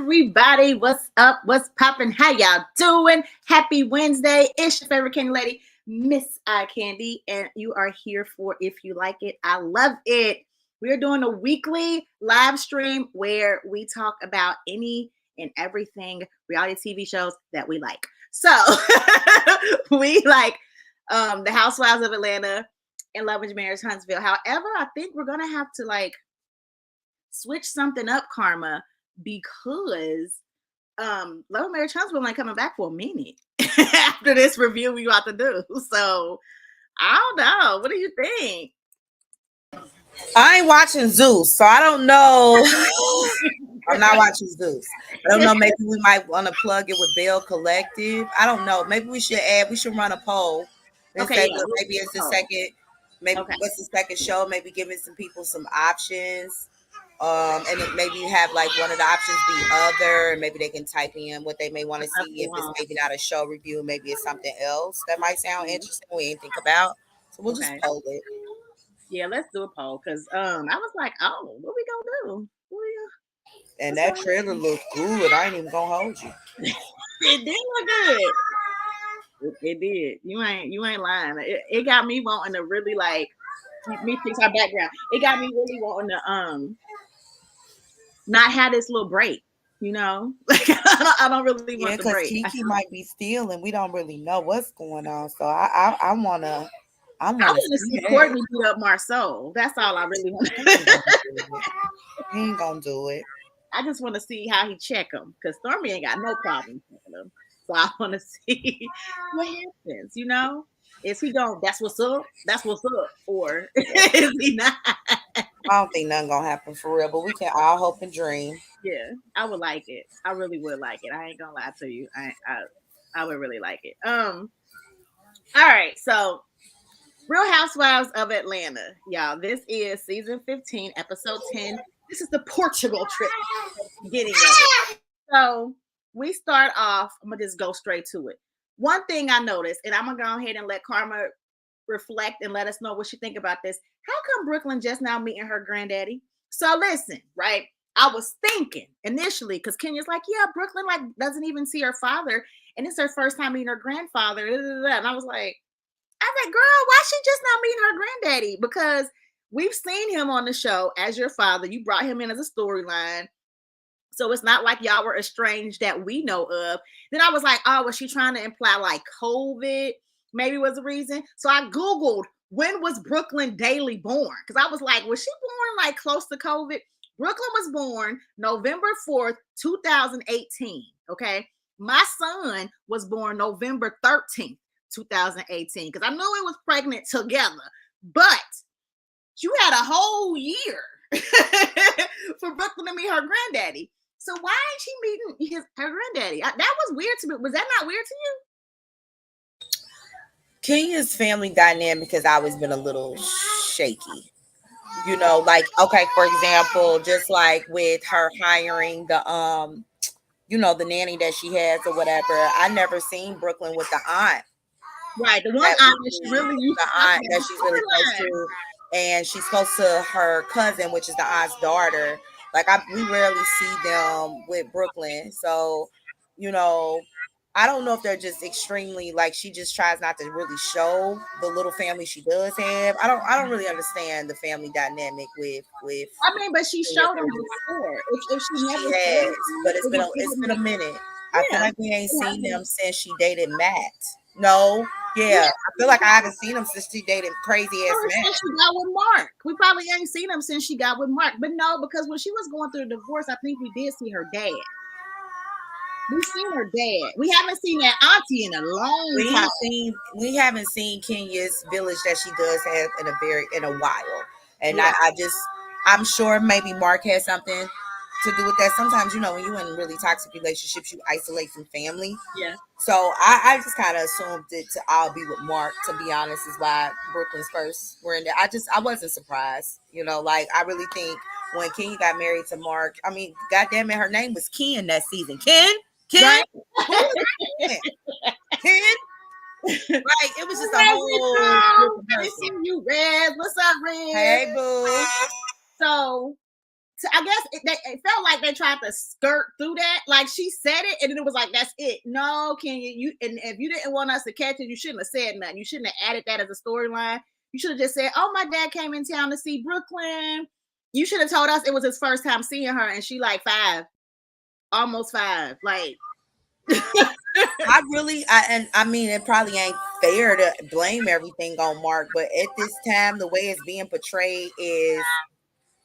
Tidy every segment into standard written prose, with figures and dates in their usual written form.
everybody? What's up? What's popping? How y'all doing? Happy Wednesday. It's your favorite candy lady, MrsiCandi, and you are here for If You Like It. I love it. We're doing a weekly live stream where we talk about any and everything reality TV shows that we like. So we like the Housewives of Atlanta and Love and Marriage Huntsville. However, I think we're gonna have to like switch something up, Karma, because Love and Marriage Huntsville ain't coming back for a minute after this review we about to do. So I don't know. What do you think? I ain't watching Zeus, so I don't know. I'm not watching Zeus. I don't know. Maybe we might want to plug it with Bell Collective. I don't know. Maybe we should run a poll. Okay, yeah, maybe it's the second. Maybe what's the second show? Maybe giving some people some options. And then maybe have like one of the options be other, and maybe they can type in what they may want to see. If it's maybe not a show review, maybe it's something else that might sound interesting we ain't think about. So we'll just poll it. Yeah, let's do a poll because I was like, oh, what we gonna do? And that trailer looked good. I ain't even gonna hold you. It did look good. It did. You ain't lying. It got me wanting to really like me fix our background. It got me really wanting to not have this little break. You know, like I don't really want the break. Kiki might be stealing. We don't really know what's going on. So I wanna see Courtney beat up Marceau. That's all I really want. He ain't gonna do it. I just want to see how he check him because Stormy ain't got no problem checking him. So I want to see what happens. You know, is he going? That's what's up. That's what's up, or is he not? I don't think nothing gonna happen for real, but we can all hope and dream. Yeah, I would like it. I really would like it. I ain't gonna lie to you. I would really like it. All right, so Real Housewives of Atlanta, y'all. This is season 15, episode 10. This is the Portugal trip. Beginning of it. So we start off. I'm gonna just go straight to it. One thing I noticed, and I'm gonna go ahead and let Karma reflect and let us know what she think about this. How come Brooklyn just now meeting her granddaddy? So listen, right? I was thinking initially because Kenya's like, yeah, Brooklyn like doesn't even see her father, and it's her first time meeting her grandfather. And I was like, girl, why she just not meeting her granddaddy? Because we've seen him on the show as your father. You brought him in as a storyline. So it's not like y'all were estranged that we know of. Then I was like, oh, was she trying to imply like COVID maybe was the reason? So I Googled, when was Brooklyn Daly born? Because I was like, was she born like close to COVID? Brooklyn was born November 4th, 2018. Okay. My son was born November 13th, 2018. Because I knew it was pregnant together. But you had a whole year for Brooklyn to meet her granddaddy. So why ain't she meeting her granddaddy? That was weird to me. Was that not weird to you? Kenya's family dynamic has always been a little shaky. You know, like, okay, for example, just like with her hiring the the nanny that she has or whatever. I never seen Brooklyn with the aunt. Right, the one aunt that she really used the aunt that she's really close to. And she's close to her cousin, which is the aunt's daughter. Like we rarely see them with Brooklyn. So, I don't know if they're just extremely like she just tries not to really show the little family she does have. I don't really understand the family dynamic with. I mean, but she showed them before. If she never has, but it's been a minute. I feel like we ain't seen them since she dated Matt. No. Yeah, I feel like I haven't seen him since she dated crazy ass man. Since she got with Mark. We probably ain't seen him since she got with Mark. But no, because when she was going through the divorce, I think we did see her dad. We've seen her dad. We haven't seen that auntie in a long time. We haven't seen Kenya's village that she does have in a while. And I'm sure maybe Mark has something to do with that. Sometimes, when you're in really toxic relationships, you isolate from family. Yeah. So I just kind of assumed it to all be with Mark, to be honest, is why Brooklyn's first were in there. I wasn't surprised. Like I really think when Kenya got married to Mark, I mean, goddamn it, her name was Ken that season. Ken? Right? Ken? Like it was just a whole I see you, Red. What's up, Red? Hey, boo. So I guess it felt like they tried to skirt through that. Like she said it, and then it was like, "That's it." No, Kenya, and if you didn't want us to catch it, you shouldn't have said nothing. You shouldn't have added that as a storyline. You should have just said, "Oh, my dad came in town to see Brooklyn." You should have told us it was his first time seeing her, and she like 5, almost 5. Like, I mean, it probably ain't fair to blame everything on Mark, but at this time, the way it's being portrayed is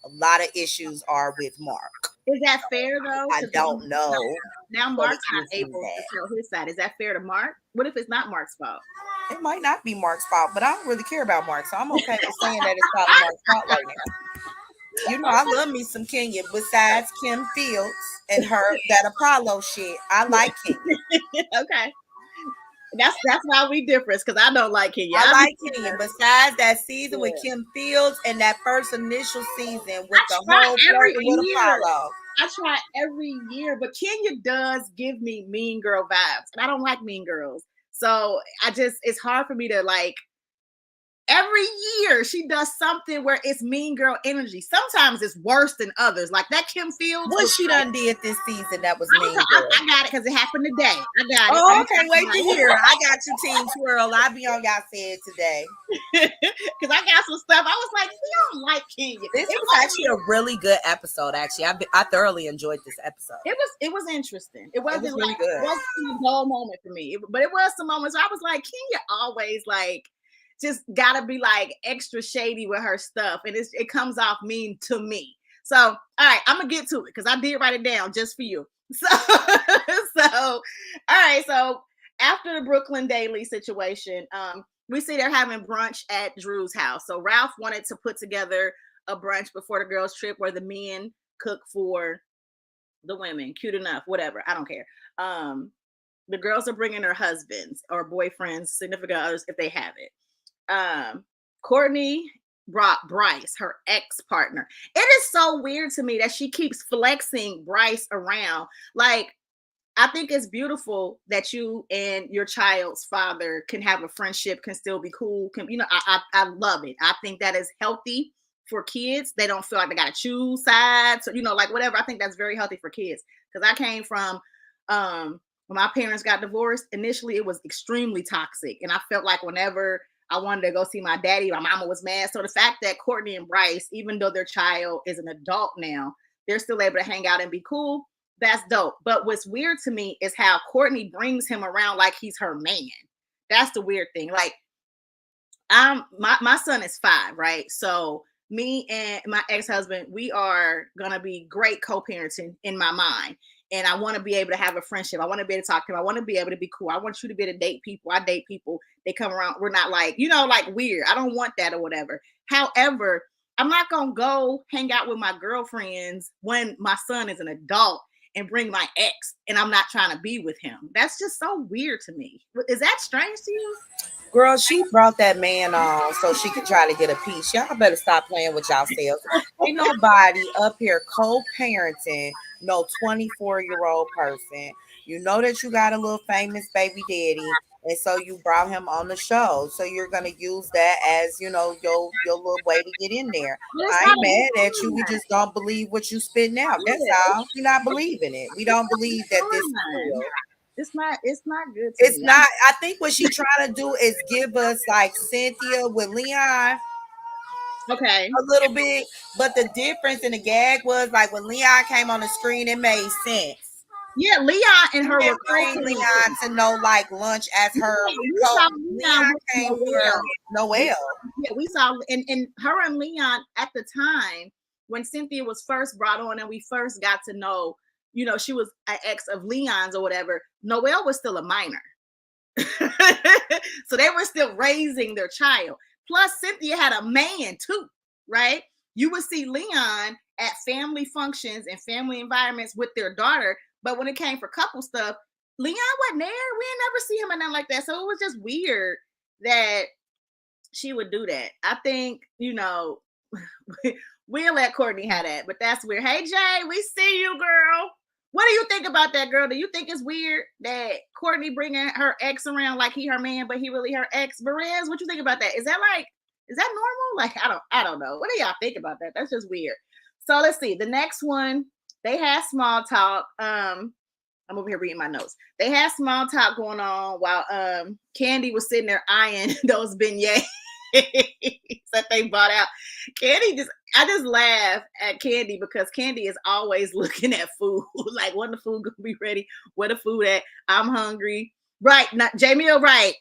a lot of issues are with Mark. is that fair though? I don't know. Now Mark's not able to tell his side. Is that fair to Mark? What if it's not Mark's fault? It might not be Mark's fault, but I don't really care about Mark, so I'm okay with saying that it's probably Mark's fault right now. You know, I love me some Kenya. Besides Kim Fields and that Apollo shit, I like Kenya. Okay. That's why we different, because I don't like Kenya. I like Kenya. Besides that season with Kim Fields and that first initial season with the whole flirting with Apollo. I try every year, but Kenya does give me Mean Girl vibes, and I don't like Mean Girls. So it's hard for me to like. Every year she does something where it's Mean Girl energy. Sometimes it's worse than others. Like that Kim Fields. What she done did this season that was Mean Girl? I got it because it happened today. I got it. Oh, okay. Wait to hear. I got you, Team Twirl. I'll be on y'all said today. Because I got some stuff. I was like, we don't like Kenya. This was actually a really good episode. Actually, I thoroughly enjoyed this episode. It was interesting. It wasn't really good. It wasn't a dull moment for me. But it was some moments where I was like, Kenya always like just gotta be like extra shady with her stuff, and it comes off mean to me. So, all right, I'm gonna get to it because I did write it down just for you. So, all right. So after the Brooklyn Daily situation, we see they're having brunch at Drew's house. So Ralph wanted to put together a brunch before the girls' trip where the men cook for the women. Cute enough, whatever. I don't care. The girls are bringing their husbands or boyfriends, significant others if they have it. Courtney brought Bryce, her ex-partner. It is so weird to me that she keeps flexing Bryce around. Like, I think it's beautiful that you and your child's father can have a friendship, can still be cool. I love it. I think that is healthy for kids. They don't feel like they got to choose sides or, like whatever. I think that's very healthy for kids. Because I came from, when my parents got divorced, initially it was extremely toxic. And I felt like whenever I wanted to go see my daddy, my mama was mad. So the fact that Courtney and Bryce, even though their child is an adult now, they're still able to hang out and be cool. That's dope. But what's weird to me is how Courtney brings him around like he's her man. That's the weird thing. Like, my son is 5, right? So me and my ex-husband, we are gonna be great co-parenting in my mind. And I want to be able to have a friendship. I want to be able to talk to him. I want to be able to be cool. I want you to be able to date people. I date people. They come around. We're not like, like weird. I don't want that or whatever. However, I'm not going to go hang out with my girlfriends when my son is an adult and bring my ex and I'm not trying to be with him. That's just so weird to me. Is that strange to you? Girl, she brought that man on so she could try to get a piece. Y'all better stop playing with yourselves. Ain't nobody up here co-parenting no 24-year-old person. You know that you got a little famous baby daddy, and so you brought him on the show. So you're gonna use that as your little way to get in there. I ain't mad at you. We just don't believe what you spitting out. That's all. We're not believing it. We don't believe that this is real. It's not good. It's not. I think what she's trying to do is give us like Cynthia with Leon. Okay. A little bit. But the difference in the gag was like when Leon came on the screen, it made sense. Yeah, Leon and her were bring Leon to know like lunch as her. Leon came from Noelle. Yeah, we saw and her and Leon at the time when Cynthia was first brought on and we first got to know, she was an ex of Leon's or whatever. Noelle was still a minor. So they were still raising their child. Plus, Cynthia had a man too, right? You would see Leon at family functions and family environments with their daughter. But when it came for couple stuff, Leon wasn't there. We didn't never see him or nothing like that. So it was just weird that she would do that. I think, we'll let Courtney have that. But that's weird. Hey, Jay, we see you, girl. What do you think about that, girl? Do you think it's weird that Courtney bringing her ex around like he her man, but he really her ex? Berez, what you think about that? Is that normal? Like, I don't know. What do y'all think about that? That's just weird. So let's see. The next one, they had small talk. I'm over here reading my notes. They had small talk going on while Kandi was sitting there eyeing those beignets that they bought out. I just laugh at Kandi because Kandi is always looking at food. Like, when the food gonna be ready? Where the food at? I'm hungry. Right. Not Jamie, right.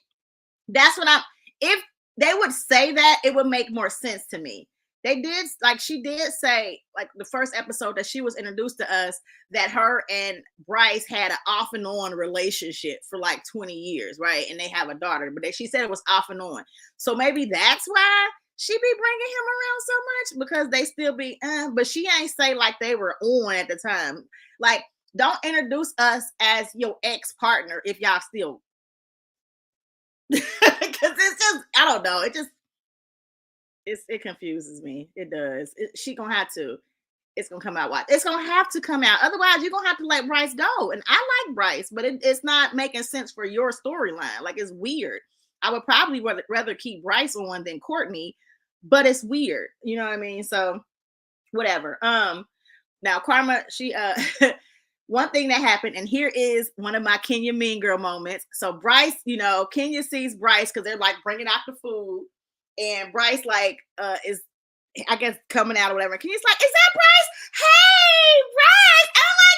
That's what if they would say that, it would make more sense to me. They did, like, she did say, like, the first episode that she was introduced to us, that her and Bryce had an off and on relationship for like 20 years, right? And they have a daughter, but she said it was off and on. So maybe that's why she be bringing him around so much, because they still be, but she ain't say like they were on at the time. Like, don't introduce us as your ex-partner if y'all still, because it's just, I don't know, it confuses me. It does. She gonna have to. It's gonna come out. It's gonna have to come out. Otherwise, you're gonna have to let Bryce go. And I like Bryce, but it's not making sense for your storyline. Like, it's weird. I would probably rather keep Bryce on than Courtney, but it's weird. You know what I mean? So whatever. Now Karma, she one thing that happened, and here is one of my Kenya Mean Girl moments. So Bryce, Kenya sees Bryce because they're like bringing out the food. And Bryce, like, is, I guess, coming out or whatever. Kenya's like, is that Bryce? Hey, Bryce! Oh my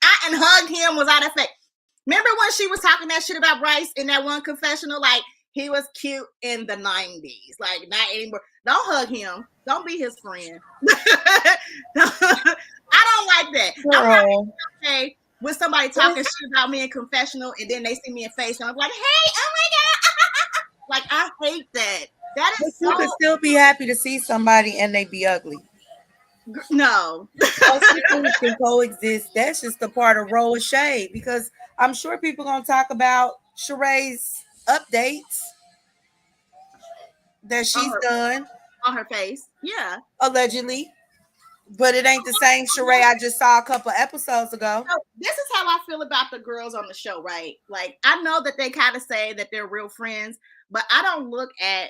God. And hugged him, was out of effect. Remember when she was talking that shit about Bryce in that one confessional? Like, he was cute in the 90s. Like, not anymore. Don't hug him. Don't be his friend. I don't like that. I'm not okay with somebody talking shit about me in confessional, and then they see me in face, and I'm like, hey, oh my God. Like, I hate that. That is but you could still be happy to see somebody and they be ugly. No. Those things can coexist. That's just the part of RHOA shade, because I'm sure people are going to talk about Sheree's updates that she's done. On her face. Yeah. Allegedly. But it ain't the same Sheree I just saw a couple episodes ago. So this is how I feel about the girls on the show, right? Like, I know that they kind of say that they're real friends, but I don't look at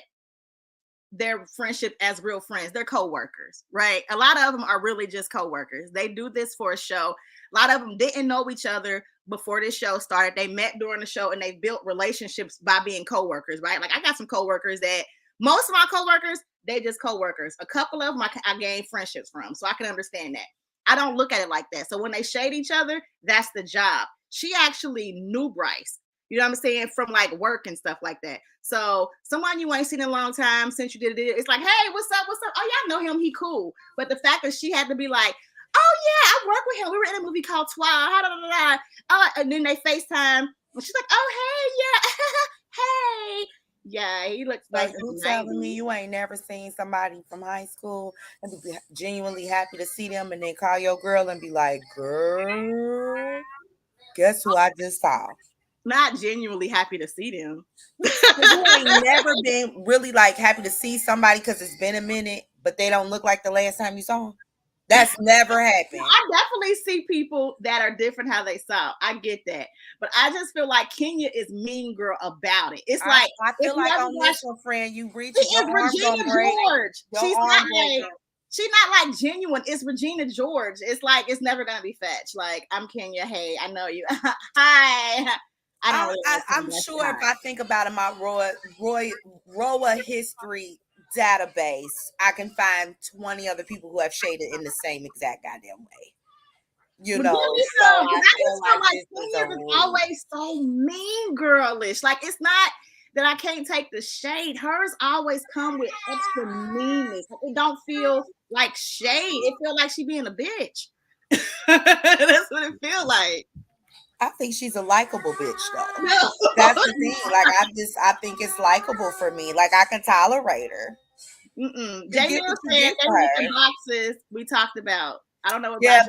their friendship as real friends. They're co-workers, right? A lot of them are really just co-workers. They do this for a show. A lot of them didn't know each other before this show started. They met during the show, and they built relationships by being co-workers, right? Like, I got some co-workers that, most of my co-workers, they just co-workers. A couple of them I gained friendships from, so I can understand that. I don't look at it like that. So when they shade each other, that's the job. She actually knew Bryce, you know what I'm saying, from like work and stuff like that. So someone you ain't seen in a long time since you did it, it's like, hey, what's up? Oh, y'all know him, he cool. But the fact that she had to be like, oh yeah, I work with him. We were in a movie called Twa. And then they FaceTime. And she's like, oh hey, yeah, hey. Yeah, he looks like you telling me you ain't never seen somebody from high school and be genuinely happy to see them, and then call your girl and be like, girl, guess who I just saw? Not genuinely happy to see them. You ain't never been really like happy to see somebody because it's been a minute, but they don't look like the last time you saw them. That's never happened. I definitely see people that are different how they saw. I get that. But I just feel like Kenya is Mean Girl about it. It's like, I feel like on this one, friend, you reach your arms Regina George. She's not like genuine. It's Regina George. It's like, it's never gonna be fetched. Like, I'm Kenya. Hey, I know you. Hi. I'm sure if I think about it, my RHOA history database, I can find 20 other people who have shaded in the same exact goddamn way. You know, so I just feel like Kenya is always so mean girlish. Like, it's not that I can't take the shade. Hers always come with extra meanness. Like, it don't feel like shade. It feel like she being a bitch. That's what it feel like. I think she's a likable bitch, though. No. That's the thing. Like, I think it's likable for me. Like, I can tolerate her. Jamie was saying the boxes we talked about. I don't know what. Yeah,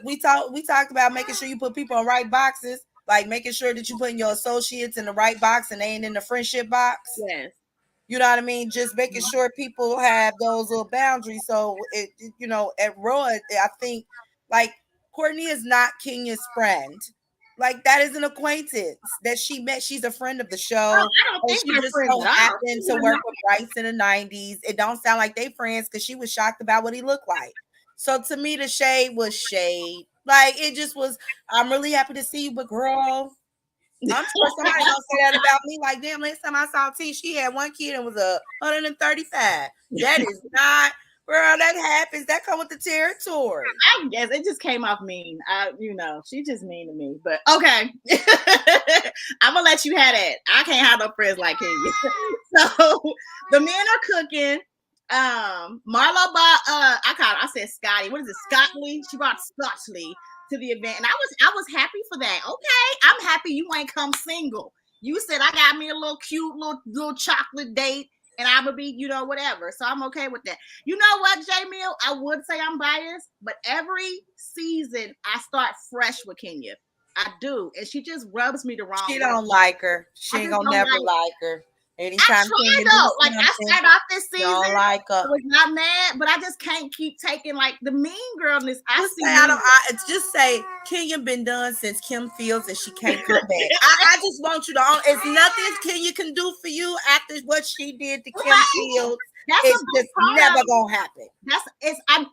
we talked about making sure you put people in right boxes, like making sure that you putting your associates in the right box and they ain't in the friendship box. Yes. You know what I mean? Just making sure people have those little boundaries. So it, at RHOA, I think like Courtney is not Kenya's friend. Like that is an acquaintance that she met. She's a friend of the Oh, show. I don't And think she they're just friends so at all. happened to work with Bryce in the 90s. It don't sound like they friends because she was shocked about what he looked like. So to me, the shade was shade. Like it just was, I'm really happy to see you, but girl, I'm sure somebody gonna say that about me. Like, damn, last time I saw T, she had one kid and was 135. That is not, girl, that happens. That come with the territory. I guess it just came off mean. She just mean to me. But okay. I'm gonna let you have that. I can't have no friends like him. So the men are cooking. Marlo bought I said Scotty. What is it? Scottley? She brought Scottley to the event. And I was happy for that. Okay. I'm happy you ain't come single. You said I got me a little cute little chocolate date and I'm gonna be, whatever. So I'm okay with that. You know what, J Mill? I would say I'm biased, but every season I start fresh with Kenya. I do, and she just rubs me the wrong way. She don't like her. She ain't gonna never like her. Anytime I tried though. Like I started off this season, don't like her. I was not mad, but I just can't keep taking like the mean girlness. Just say Kenya been done since Kim Fields and she can't come back. I just want you to own. It's nothing Kenya can do for you after what she did to Kim Fields. It's just never gonna happen.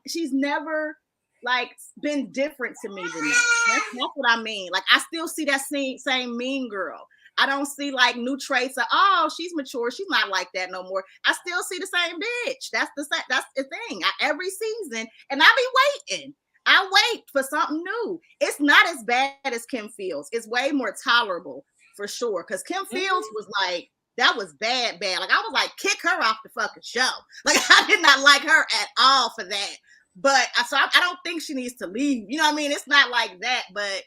She's never like been different to me than that. That's what I mean. Like I still see that same mean girl. I don't see like new traits of, oh, she's mature. She's not like that no more. I still see the same bitch. That's the thing. Every season, and I be waiting. I wait for something new. It's not as bad as Kim Fields. It's way more tolerable for sure. Because Kim Fields was like, that was bad. Like I was like, kick her off the fucking show. Like I did not like her at all for that. But I don't think she needs to leave. You know what I mean? It's not like that, but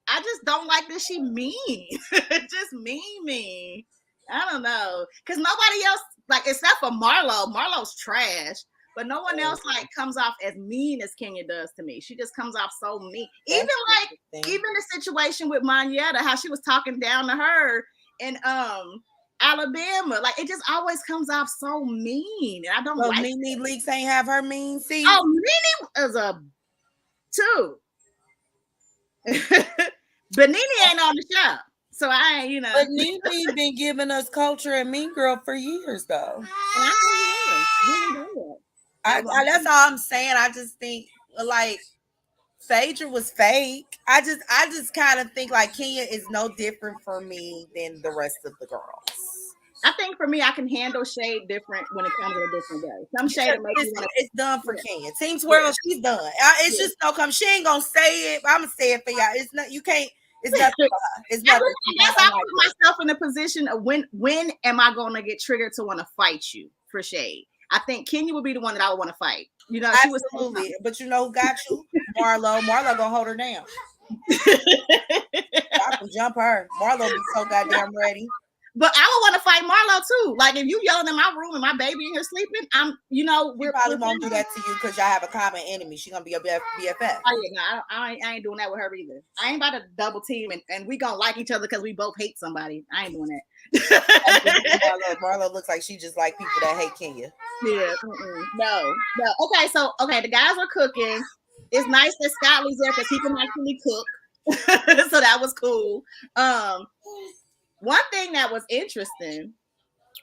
I just don't like that she mean. Just mean. I don't know. Because nobody else, like, except for Marlo. Marlo's trash. But no one else, like, comes off as mean as Kenya does to me. She just comes off so mean. Even the situation with Monyetta, how she was talking down to her in Alabama. Like, it just always comes off so mean. And I don't like it. Nene Leakes ain't have her mean seat. Oh, Nene is a 2. But Nene ain't on the show, so I ain't, But Nene been giving us culture and Mean Girl for years, though. That's all I'm saying. I just think like Phaedra was fake. I just kind of think like Kenya is no different for me than the rest of the girls. I think for me, I can handle shade different when it comes to a different day. Some shade it's done for Kenya. Team Swirl, she's done. It's just no come. She ain't gonna say it. But I'm gonna say it for y'all. It's not. You can't. It's nothing for her. It's nothing. I guess I put myself in a position of when am I gonna get triggered to want to fight you for shade? I think Kenya would be the one that I would want to fight. You know, absolutely. But you know who got you? Marlo. Marlo gonna hold her down. I can jump her. Marlo be so goddamn ready. But I would want to fight Marlo too. Like if you yelling in my room and my baby in here sleeping, we probably won't do that to you because y'all have a common enemy. She gonna be a BFF. Oh yeah, no, I ain't doing that with her either. I ain't about to double team and we gonna like each other because we both hate somebody. I ain't doing that. Marlo looks like she just like people that hate Kenya. Yeah, no. Okay, so the guys are cooking. It's nice that Scottley's there because he can actually cook. So that was cool. One thing that was interesting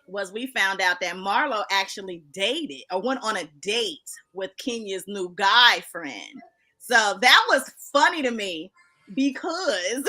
was we found out that Marlo actually dated or went on a date with Kenya's new guy friend. So that was funny to me because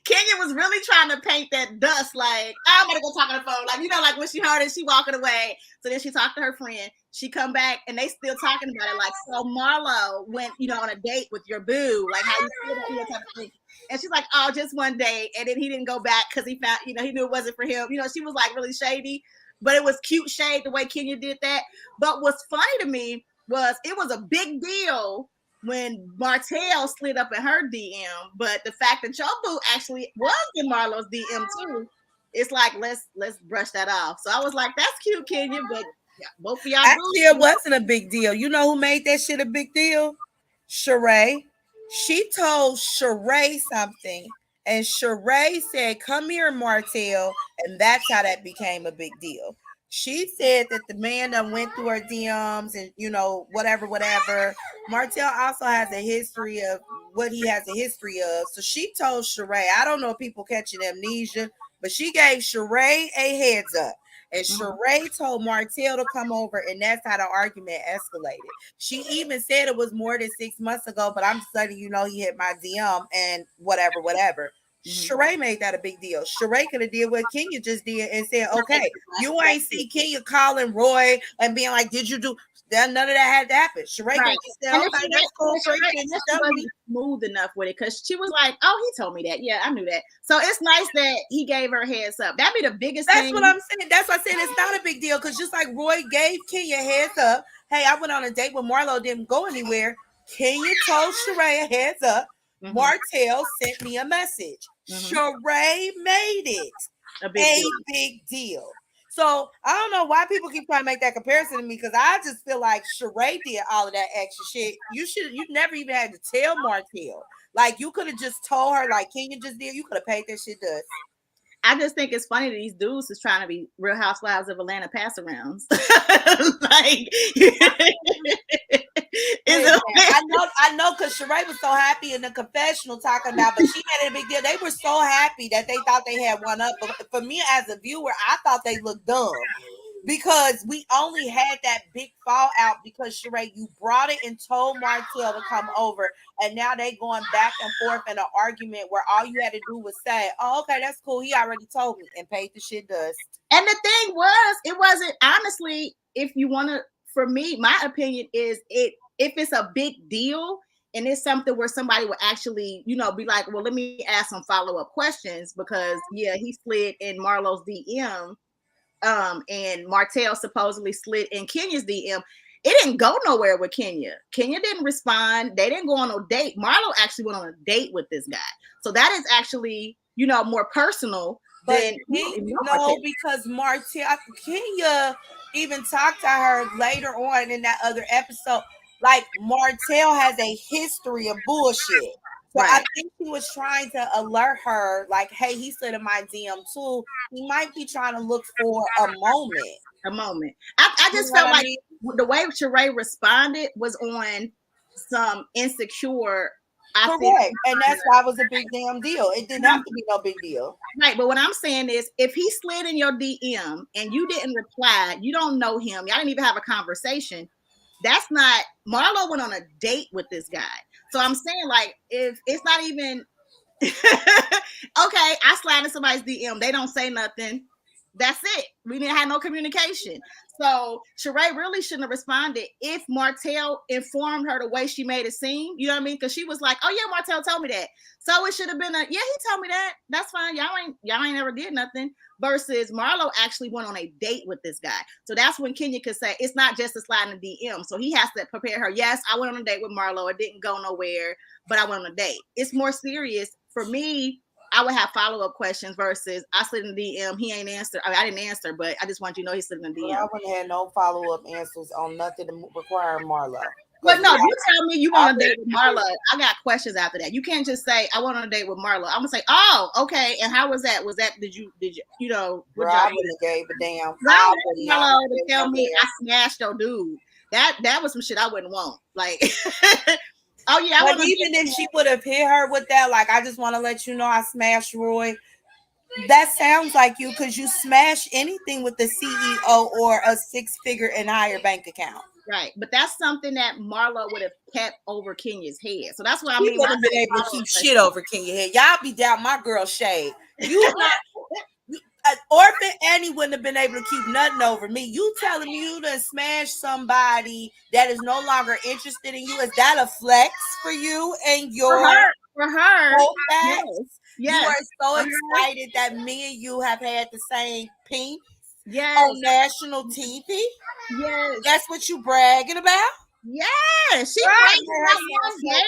Kenya was really trying to paint that dust like, I'm gonna go talk on the phone. Like, like when she heard it, she walking away. So then she talked to her friend. She come back and they still talking about it. Like, so Marlo went, on a date with your boo. Like, how you feel about that type of thing? And she's like, oh, just one day. And then he didn't go back because he found, he knew it wasn't for him. She was like really shady, but it was cute shade the way Kenya did that. But what's funny to me was it was a big deal when Martell slid up in her DM. But the fact that your boo actually was in Marlo's DM too, it's like, let's brush that off. So I was like, that's cute, Kenya, but yeah, both of y'all. Actually, it wasn't a big deal. You know who made that shit a big deal? Sheree. She told Sheree something, and Sheree said, come here, Martell, and that's how that became a big deal. She said that the man that went through her DMs and, whatever. Martell also has a history of what he has a history of. So she told Sheree, I don't know if people catching amnesia, but she gave Sheree a heads up. And Sheree told Martell to come over, and that's how the argument escalated. She even said it was more than 6 months ago, but I'm just letting you know he hit my DM and whatever. Sheree made that a big deal. Sheree could have did what Kenya just did and said, okay, you ain't see Kenya calling Roy and being like, did you do that? None of that had to happen. Sheree could have said, okay, that's cool. She wasn't smooth enough with it because she was like, oh, he told me that. Yeah, I knew that. So it's nice that he gave her heads up. That'd be the biggest thing. That's what I'm saying. That's why I said it's not a big deal because just like Roy gave Kenya heads up, hey, I went on a date with Marlo, didn't go anywhere. Kenya told Sheree a heads up. Martell sent me a message. Sheree made it a big deal. So I don't know why people keep trying to make that comparison to me because I just feel like Sheree did all of that extra shit. You never even had to tell Martell. Like you could have just told her, like Kenya just did. You could have paid that shit dust. I just think it's funny that these dudes is trying to be Real Housewives of Atlanta pass-arounds. Like, I know, because Sheree was so happy in the confessional talking about, but she made it a big deal. They were so happy that they thought they had one up. But for me as a viewer, I thought they looked dumb. Because we only had that big fallout because Sheree, you brought it and told Martell to come over, and now they going back and forth in an argument where all you had to do was say, "Oh, okay, that's cool. He already told me," and paid the shit dust. And the thing was, it wasn't honestly. If you want to, for me, my opinion is if it's a big deal and it's something where somebody will actually, be like, "Well, let me ask some follow-up questions," because he slid in Marlo's DM. And Martell supposedly slid in Kenya's DM. It didn't go nowhere with Kenya. Kenya didn't respond. They didn't go on no date. Marlo actually went on a date with this guy. So that is actually, more personal than because Kenya even talked to her later on in that other episode. Like Martell has a history of bullshit. So I think he was trying to alert her, like, hey, he slid in my DM too. He might be trying to look for a moment. I just felt like the way Sheree responded was on some insecure. Correct. And that's why it was a big damn deal. It didn't have to be no big deal. Right. But what I'm saying is if he slid in your DM and you didn't reply, you don't know him. Y'all didn't even have a conversation. That's not, Marlo went on a date with this guy. So I'm saying, like, if it's not even okay, I slide in somebody's DM, they don't say nothing. That's it. We didn't have no communication. So Sheree really shouldn't have responded if Martell informed her the way she made it seem. You know what I mean? Because she was like, "Oh yeah, Martell told me that." So it should have been he told me that. That's fine. Y'all ain't never did nothing. Versus Marlo actually went on a date with this guy. So that's when Kenya could say it's not just a slide in the DM. So he has to prepare her. Yes, I went on a date with Marlo. It didn't go nowhere, but I went on a date. It's more serious for me. I would have follow-up questions versus I slid in the DM. He ain't answered. I didn't answer, but I just want you to know he slid in the DM. Well, I wouldn't have no follow-up answers on nothing to require Marlo. But no, you tell me you want on a date with Marlo. I got questions after that. You can't just say I went on a date with Marlo. I'm gonna say, oh, okay. And how was that? Was that did you Girl, I wouldn't have gave a damn. Marlo to tell me I smashed your dude. That was some shit I wouldn't want. Like oh yeah, but even if she would have hit her with that, like, I just want to let you know I smashed Roy. That sounds like you because you smash anything with the CEO or a 6-figure and higher bank account. Right, but that's something that Marlo would have kept over Kenya's head. So that's what I mean. He would have been able to keep shit over Kenya's head. Y'all be down my girl shade. You not. Orphan Annie wouldn't have been able to keep nothing over me. You telling me you done smashed somebody that is no longer interested in you? Is that a flex for you and your for her? Yes. You are so excited that me and you have had the same pink on national TV. Yes, that's what you bragging about. Yeah, she bragged about one date.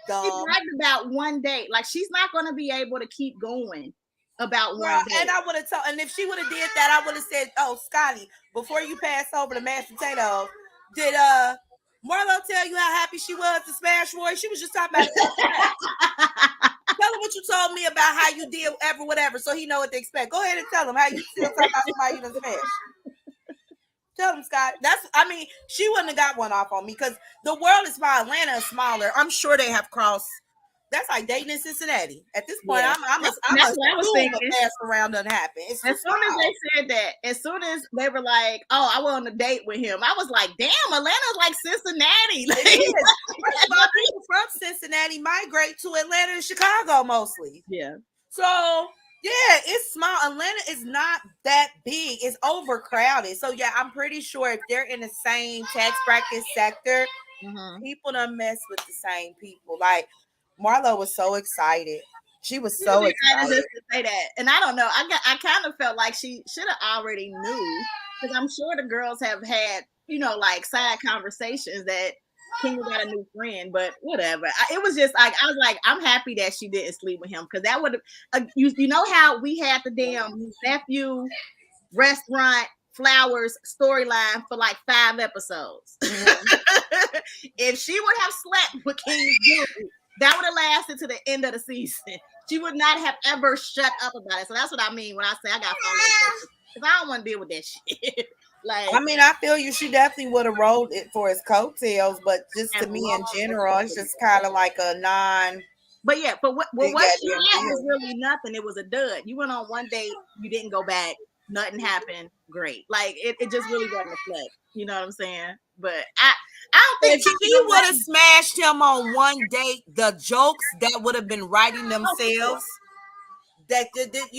She bragged about one date. Like she's not going to be able to keep going about one date. And I would have told, and if she would have did that, I would have said, "Oh, Scotty, before you pass over the mashed potatoes, did Marlo tell you how happy she was to smash Roy? She was just talking about it." Tell him what you told me about how you did whatever, so he know what to expect. Go ahead and tell him how you still talking about somebody you done smash. Tell him, Scott. She wouldn't have got one off on me because the world is small. Atlanta is smaller. I'm sure they have cross that's like dating in Cincinnati. At this point, Yeah. I'm That's what I was thinking. pass around doesn't happen. It's as soon as they said that, as soon as they were like, "Oh, I went on a date with him," I was like, "Damn, Atlanta's like Cincinnati." It is. First of all, people from Cincinnati migrate to Atlanta and Chicago mostly. Yeah. So yeah, it's small. Atlanta is not that big. It's overcrowded. So yeah, I'm pretty sure if they're in the same tax bracket sector, people don't mess with the same people. Like Marlo was so excited. She was so excited just to say that. And I don't know. I kind of felt like she should have already knew, because I'm sure the girls have had, like side conversations that Kenya got a new friend, but whatever. It was just like, I was like, I'm happy that she didn't sleep with him, because that would have, you know how we had the damn nephew restaurant flowers storyline for like 5 episodes. If she would have slept with Kenya's dude, that would have lasted to the end of the season. She would not have ever shut up about it. So that's what I mean when I say I got followers, because I don't want to deal with that shit. Like, I mean, I feel you. She definitely would have rolled it for his coattails, but just to me in general, it's just kind of like a non. But yeah, but what she had was really nothing. It was a dud. You went on one date, you didn't go back, nothing happened. Great. Like it just really wasn't a flex. You know what I'm saying? But I don't think if she would have smashed him on one date, the jokes that would have been writing themselves.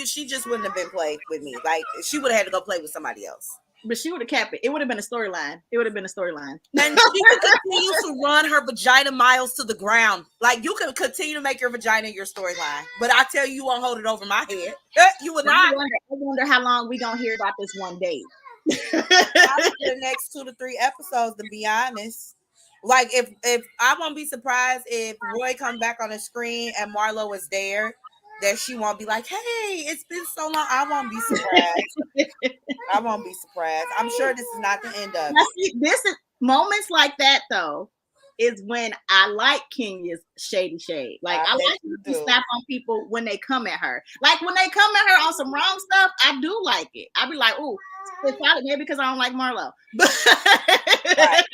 She just wouldn't have been played with me. Like she would have had to go play with somebody else. But she would have kept it. It would have been a storyline. And she could continue to run her vagina miles to the ground. Like you can continue to make your vagina your storyline. But I tell you won't hold it over my head. You would not. I wonder how long we gonna hear about this one date. The next 2 to 3 episodes, to be honest. Like if I won't be surprised if Roy comes back on the screen and Marlo is there, that she won't be like, hey, it's been so long. I won't be surprised. I won't be surprised. I'm sure this is not the end of it. This is moments like that though is when I like Kenya's shady shade. Like I like to snap on people when they come at her. Like when they come at her on some wrong stuff, I do like it. I be like, ooh, it's probably maybe because I don't like Marlo. Right.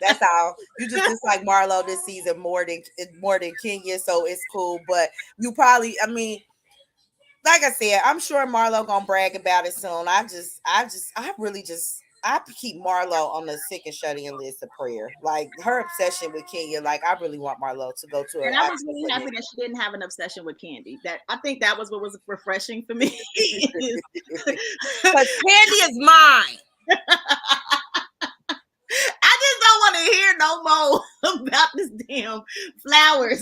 That's all. You just dislike Marlo this season more than Kenya, so it's cool. But you probably, I mean, like I said, I'm sure Marlo gonna brag about it soon. I keep Marlo on the sick and shut in list of prayer. Like her obsession with Kenya, like I really want Marlo to go to her. And I was really happy that she didn't have an obsession with Candy. That I think that was what was refreshing for me. Because Candy is mine. I just don't want to hear no more about this damn flowers.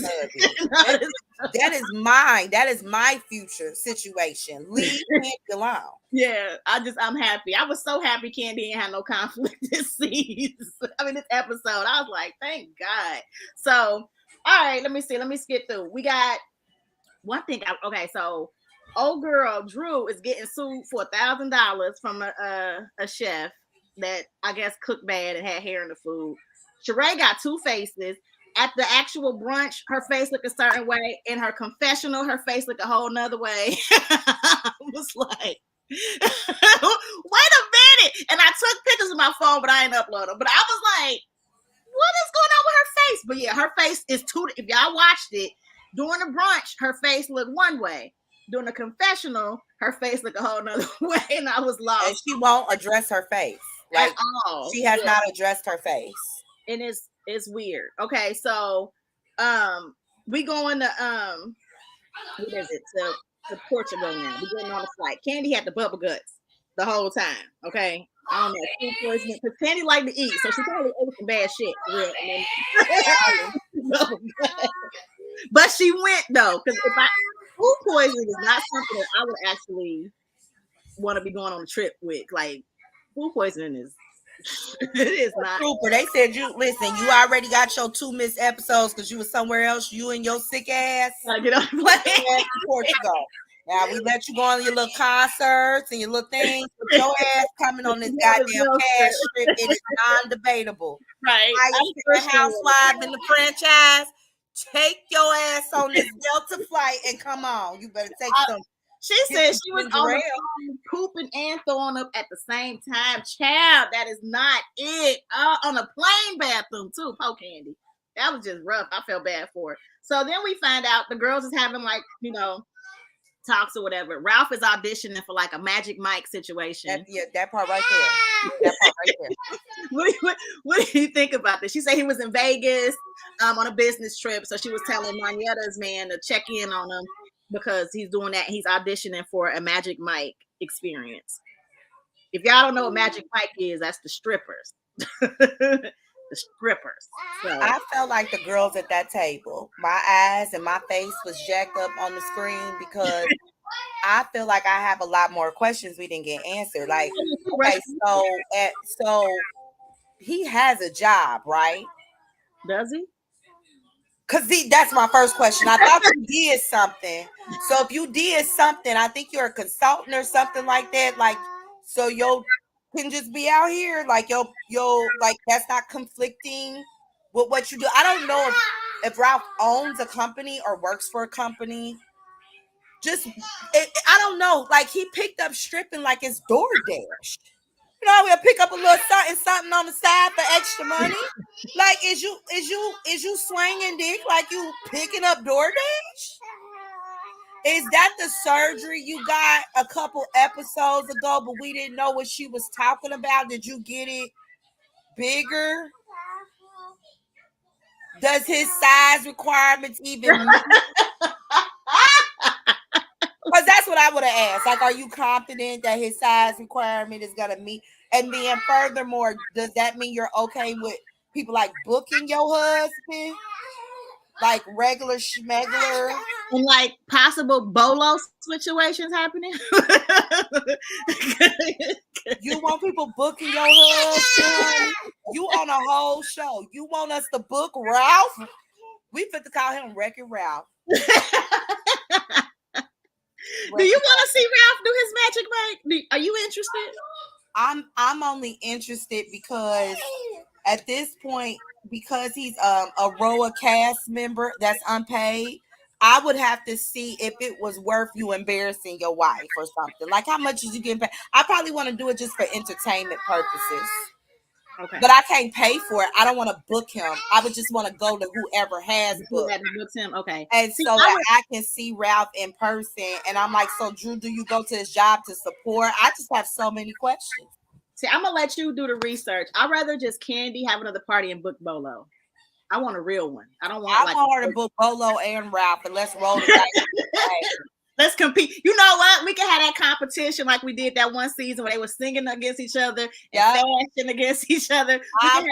That is mine. That is my future situation. Leave Candy alone. Yeah, I'm happy. I was so happy Candy didn't have no conflict this season. This episode. I was like, thank God. So, all right, let me see. Let me skip through. We got one thing. Okay, so old girl Drew is getting sued for $1,000 from a chef that I guess cooked bad and had hair in the food. Sheree got 2 faces. At the actual brunch, her face looked a certain way. In her confessional, her face looked a whole nother way. I was like, wait a minute. And I took pictures with my phone, but I didn't upload them. But I was like, what is going on with her face? But yeah, her face is 2. If y'all watched it, during the brunch, her face looked one way. During the confessional, her face looked a whole nother way. And I was lost. And she won't address her face. Like, at all. She has not addressed her face. And it's weird. Okay, so we going to what is it? To Portugal now. We're getting on the flight. Candy had the bubble guts the whole time. Okay. I don't know. Food poisoning. Because Candy liked to eat, so she probably ate some bad shit. But she went though, because food poisoning is not something that I would actually want to be going on a trip with. Like food poisoning is it is not super. They said you already got your 2 missed episodes because you was somewhere else. You and your sick ass. Gotta get on the plane. Portugal. Now we let you go on your little concerts and your little things. But your ass coming on this goddamn cash trip, it is non-debatable. Right. I'm a housewife in the franchise. Take your ass on this Delta flight and come on. You better take some. She said she was on the phone pooping and throwing up at the same time. Child, that is not it. On a plane bathroom too. Po Candy. That was just rough. I felt bad for her. So then we find out the girls is having like, talks or whatever. Ralph is auditioning for like a Magic Mike situation. That part right there. That part right there. What do you think about this? She said he was in Vegas on a business trip. So she was telling Manietta's man to check in on him because he's doing that. He's auditioning for a Magic Mike experience. If y'all don't know what Magic Mike is, that's the strippers. The strippers. So. I felt like the girls at that table, my eyes and my face was jacked up on the screen because I feel like I have a lot more questions we didn't get answered. Like, okay, so he has a job, right? Does he? Because that's my first question. I thought you did something. So if you did something, I think you're a consultant or something like that. Like, so you can just be out here, like yo, like that's not conflicting with what you do. I don't know if Ralph owns a company or works for a company. I don't know. Like he picked up stripping like it's DoorDash. We'll pick up a little something on the side for extra money. Like, is you swinging dick like you picking up DoorDash? Is that the surgery you got a couple episodes ago, but we didn't know what she was talking about? Did you get it bigger? Does his size requirements even meet? Because that's what I would have asked. Like, are you confident that his size requirement is going to meet? And then furthermore, does that mean you're okay with people like booking your husband? Like regular schmegler? And like possible bolo situations happening? You want people booking your husband? You on a whole show. You want us to book Ralph? We fit to call him Wreck-It Ralph. Do you want to see Ralph do his Magic Mike? Are you interested? I'm only interested because at this point, because he's a RHOA cast member that's unpaid, I would have to see if it was worth you embarrassing your wife or something. Like how much is you getting paid? I probably want to do it just for entertainment purposes. Okay. But I can't pay for it. I don't want to book him. I would just want to go to whoever has booked him. Okay. And see, so I can see Ralph in person. And I'm like, so Drew, do you go to his job to support? I just have so many questions. See, I'm going to let you do the research. I'd rather just Kandi have another party and book Bolo. I want a real one. I want her to book Bolo and Ralph, and let's roll it. Let's compete. You know what? We can have that competition like we did that one season where they were singing against each other and fashion against each other. I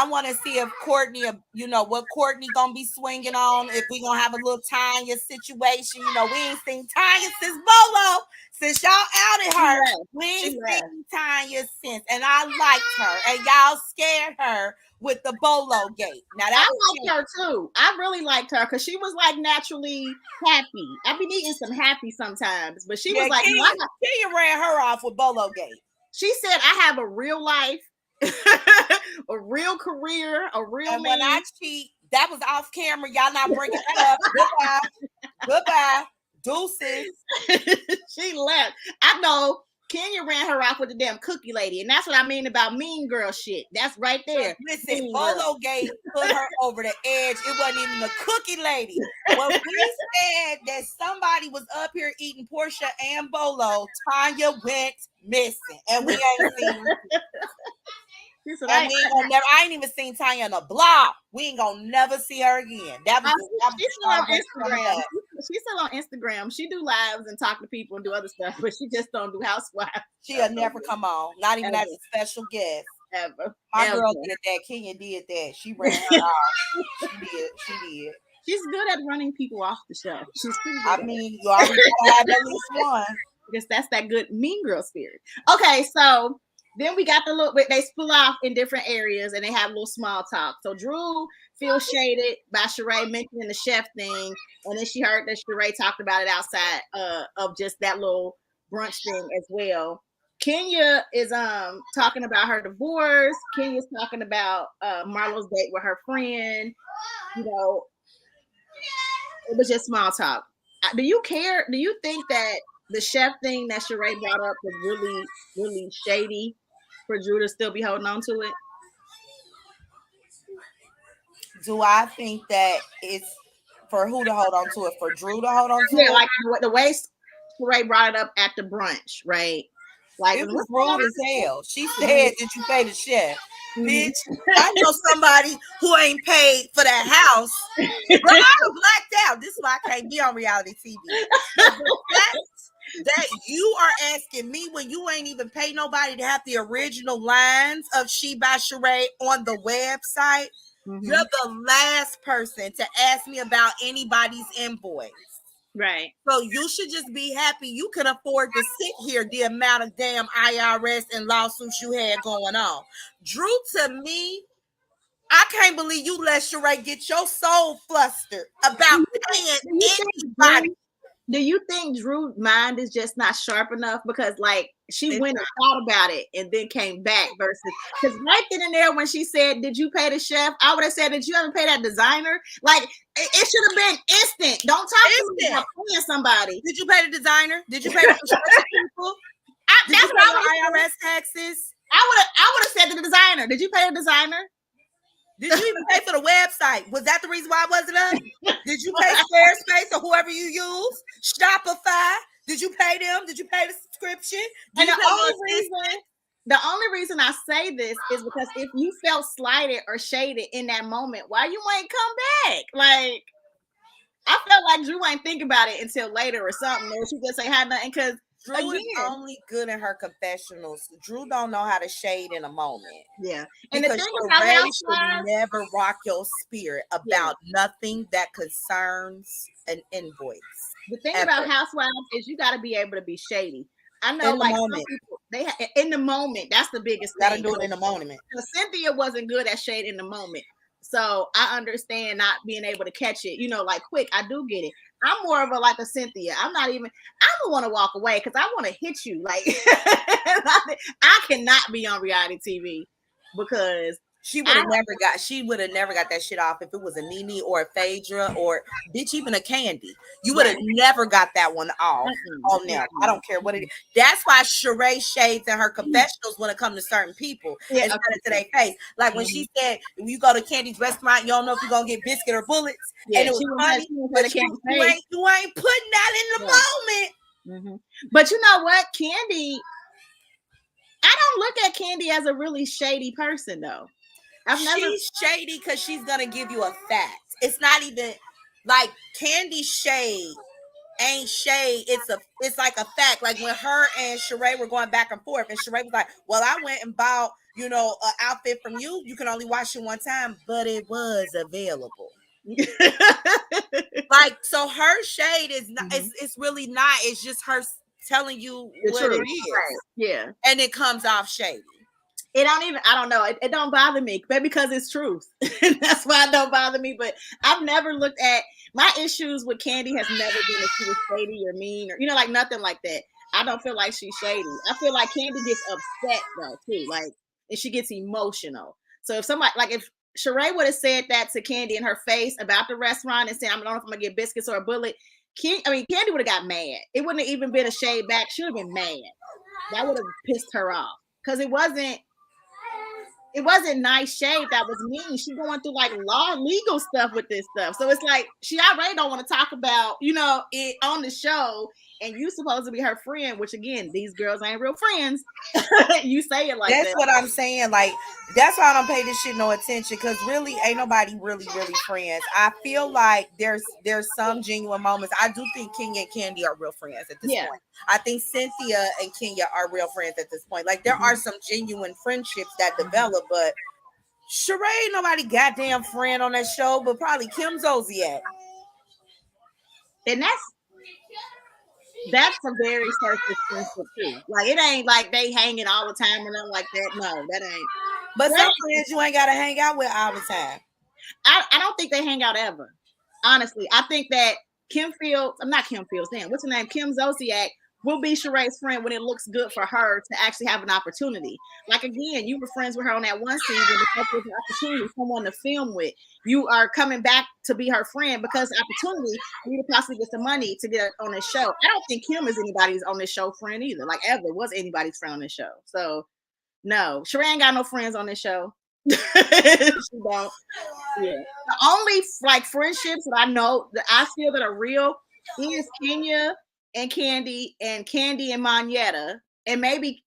want to see if Courtney, what Courtney gonna be swinging on. If we gonna have a little Tanya situation, we ain't seen Tanya since Bolo. Since y'all outed her, we ain't seen Tanya since, and I liked her, and y'all scared her with the Bolo gate. Now I liked her too. I really liked her because she was like naturally happy. I've been eating some happy sometimes, but she was like, Kenya ran her off with Bolo gate. She said, "I have a real life, a real career, a real man." When I cheat, that was off camera. Y'all not bringing that up. Goodbye. Deuces. She left. I know. Kenya ran her off with the damn cookie lady, and that's what I mean about mean girl shit. That's right there. Listen, Bolo Gate put her over the edge. It wasn't even a cookie lady. When we said that somebody was up here eating Portia and Bolo, Tanya went missing, and we ain't seen. I ain't even seen Tanya on a blog. We ain't gonna never see her again. She's still on Instagram. She's still on Instagram. She do lives and talk to people and do other stuff, but she just don't do Housewives. She'll never come on, not even as a special guest. Ever. My girl did that. Kenya did that. She ran her off. She did. She's good at running people off the show. She's pretty good. I mean, you already have at least one. Because that's that good mean girl spirit. Okay, so then we got the little bit, they split off in different areas and they have a little small talk. So Drew feels shaded by Sheree mentioning the chef thing. And then she heard that Sheree talked about it outside of just that little brunch thing as well. Kenya is talking about her divorce. Kenya's talking about Marlo's date with her friend. It was just small talk. Do you care? Do you think that the chef thing that Sheree brought up was really, really shady for Drew to still be holding on to it? Do I think that it's for who to hold on to it? For Drew to hold on to Yeah, it? like the way Sheree brought it up at the brunch, right? Like, It was what's going rude on? as hell. She said, "Did you pay the chef, Mhm. bitch?" I know somebody who ain't paid for that house. But I'm blacked out. This is why I can't be on reality TV. Because the fact that you are asking me when you ain't even paid nobody to have the original lines of She by Sheree on the website, you're the last person to ask me about anybody's invoice. Right. So you should just be happy you can afford to sit here the amount of damn IRS and lawsuits you had going on. Drew, to me, I can't believe you let Sheree get your soul flustered about paying anybody. Do you think Drew's mind is just not sharp enough? Because like she went and thought about it and then came back versus because right then and there when she said, "Did you pay the chef?" I would have said, "Did you ever pay that designer?" Like it should have been instant. Don't talk to me about paying somebody. Did you pay the designer? Did you pay the construction people? Did you pay your IRS taxes? I would have said to the designer, "Did you pay the designer?" Did you even pay for the website? Was that the reason why it wasn't up? Did you pay Squarespace or whoever you use? Shopify? Did you pay them? Did you pay the subscription? And the only reason I say this is because if you felt slighted or shaded in that moment, why you ain't come back? Like I felt like Drew ain't think about it until later or something, or she just ain't had nothing. Because Drew is only good in her confessionals. Drew don't know how to shade in a moment. Yeah, and because the thing about Housewives, never rock your spirit about nothing that concerns an invoice. The thing about Housewives is you got to be able to be shady. I know, like some people, in the moment. That's the biggest thing. Gotta do it in the moment. Cynthia wasn't good at shade in the moment, so I understand not being able to catch it. You know, like quick. I do get it. I'm more of a Cynthia. I'm not even. I don't want to walk away because I want to hit you. Like I cannot be on reality TV because she would have never got that shit off if it was a Nene or a Phaedra or bitch, even a Candy. You would have never got that one off on them. I don't care what it is. That's why Sheree shades in her confessionals when it comes to certain people instead of to their face. Like when she said, when you go to Candy's restaurant, you don't know if you're gonna get biscuit or bullets. And it was funny, but you ain't putting that in the moment. But you know what, Candy, I don't look at Candy as a really shady person though. She's shady because she's gonna give you a fact. It's not even like Candy shade ain't shade. It's like a fact. Like when her and Sheree were going back and forth, and Sheree was like, "Well, I went and bought an outfit from you. You can only wash it one time, but it was available." Like so, her shade is not. It's really not. It's just her telling you what it is. Right. Yeah, and it comes off shady. I don't know. It don't bother me, but because it's truth. That's why it don't bother me. But I've never looked at my issues with Candy has never been if she was shady or mean or like nothing like that. I don't feel like she's shady. I feel like Candy gets upset though too, like and she gets emotional. So if somebody if Sheree would have said that to Candy in her face about the restaurant and said, "I don't know if I'm gonna get biscuits or a bullet," Candy would have got mad. It wouldn't have even been a shade back. She would have been mad. That would have pissed her off because it wasn't nice shade that was mean. She going through legal stuff with this stuff. So it's like she already don't want to talk about, it on the show. And you supposed to be her friend, which again, these girls ain't real friends. You say it like that's what I'm saying. Like, that's why I don't pay this shit no attention. Cause really ain't nobody really friends. I feel like there's some genuine moments. I do think Kenya and Candy are real friends at this point. I think Cynthia and Kenya are real friends at this point. Like there are some genuine friendships that develop, but Sheree ain't nobody goddamn friend on that show, but probably Kim Zolciak. And that's a very surface friendship too. Like it ain't like they hanging all the time or nothing like that. No, that ain't. But some friends you ain't gotta hang out with all the time. I don't think they hang out ever. Honestly, I think that Kim Zolciak will be Sheree's friend when it looks good for her to actually have an opportunity. Like again, you were friends with her on that one season because there's an opportunity, someone to film with. You are coming back to be her friend because the opportunity for you to possibly get some money to get on this show. I don't think Kim is anybody's on this show friend either. Like ever was anybody's friend on this show. So no, Sheree ain't got no friends on this show. She don't. Yeah. The only like friendships that I know that I feel that are real is Kenya and Candy and Monyetta. And maybe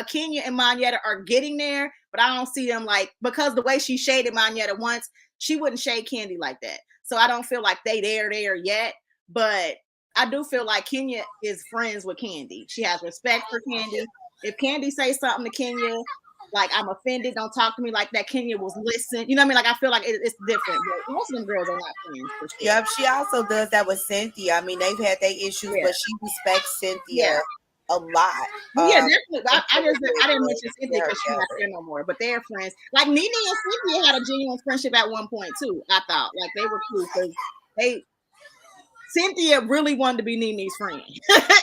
Kenya and Monyetta are getting there, but I don't see them like because the way she shaded Monyetta once, she wouldn't shade Candy like that. So I don't feel like they there yet. But I do feel like Kenya is friends with Candy. She has respect for Candy. If Candy says something to Kenya, like I'm offended, don't talk to me like that. Kenya was listen. You know what I mean? Like I feel like it's different. But most of them girls are not friends for sure. Yep, she also does that with Cynthia. I mean, they've had their issues, Yeah. but she respects Cynthia Yeah. a lot. Yeah, definitely. I didn't mention Get Cynthia her because she's not together. there no more. But they're friends. Like Nene and Cynthia had a genuine friendship at one point too. I thought like they were cool because they Cynthia really wanted to be Nene's friend,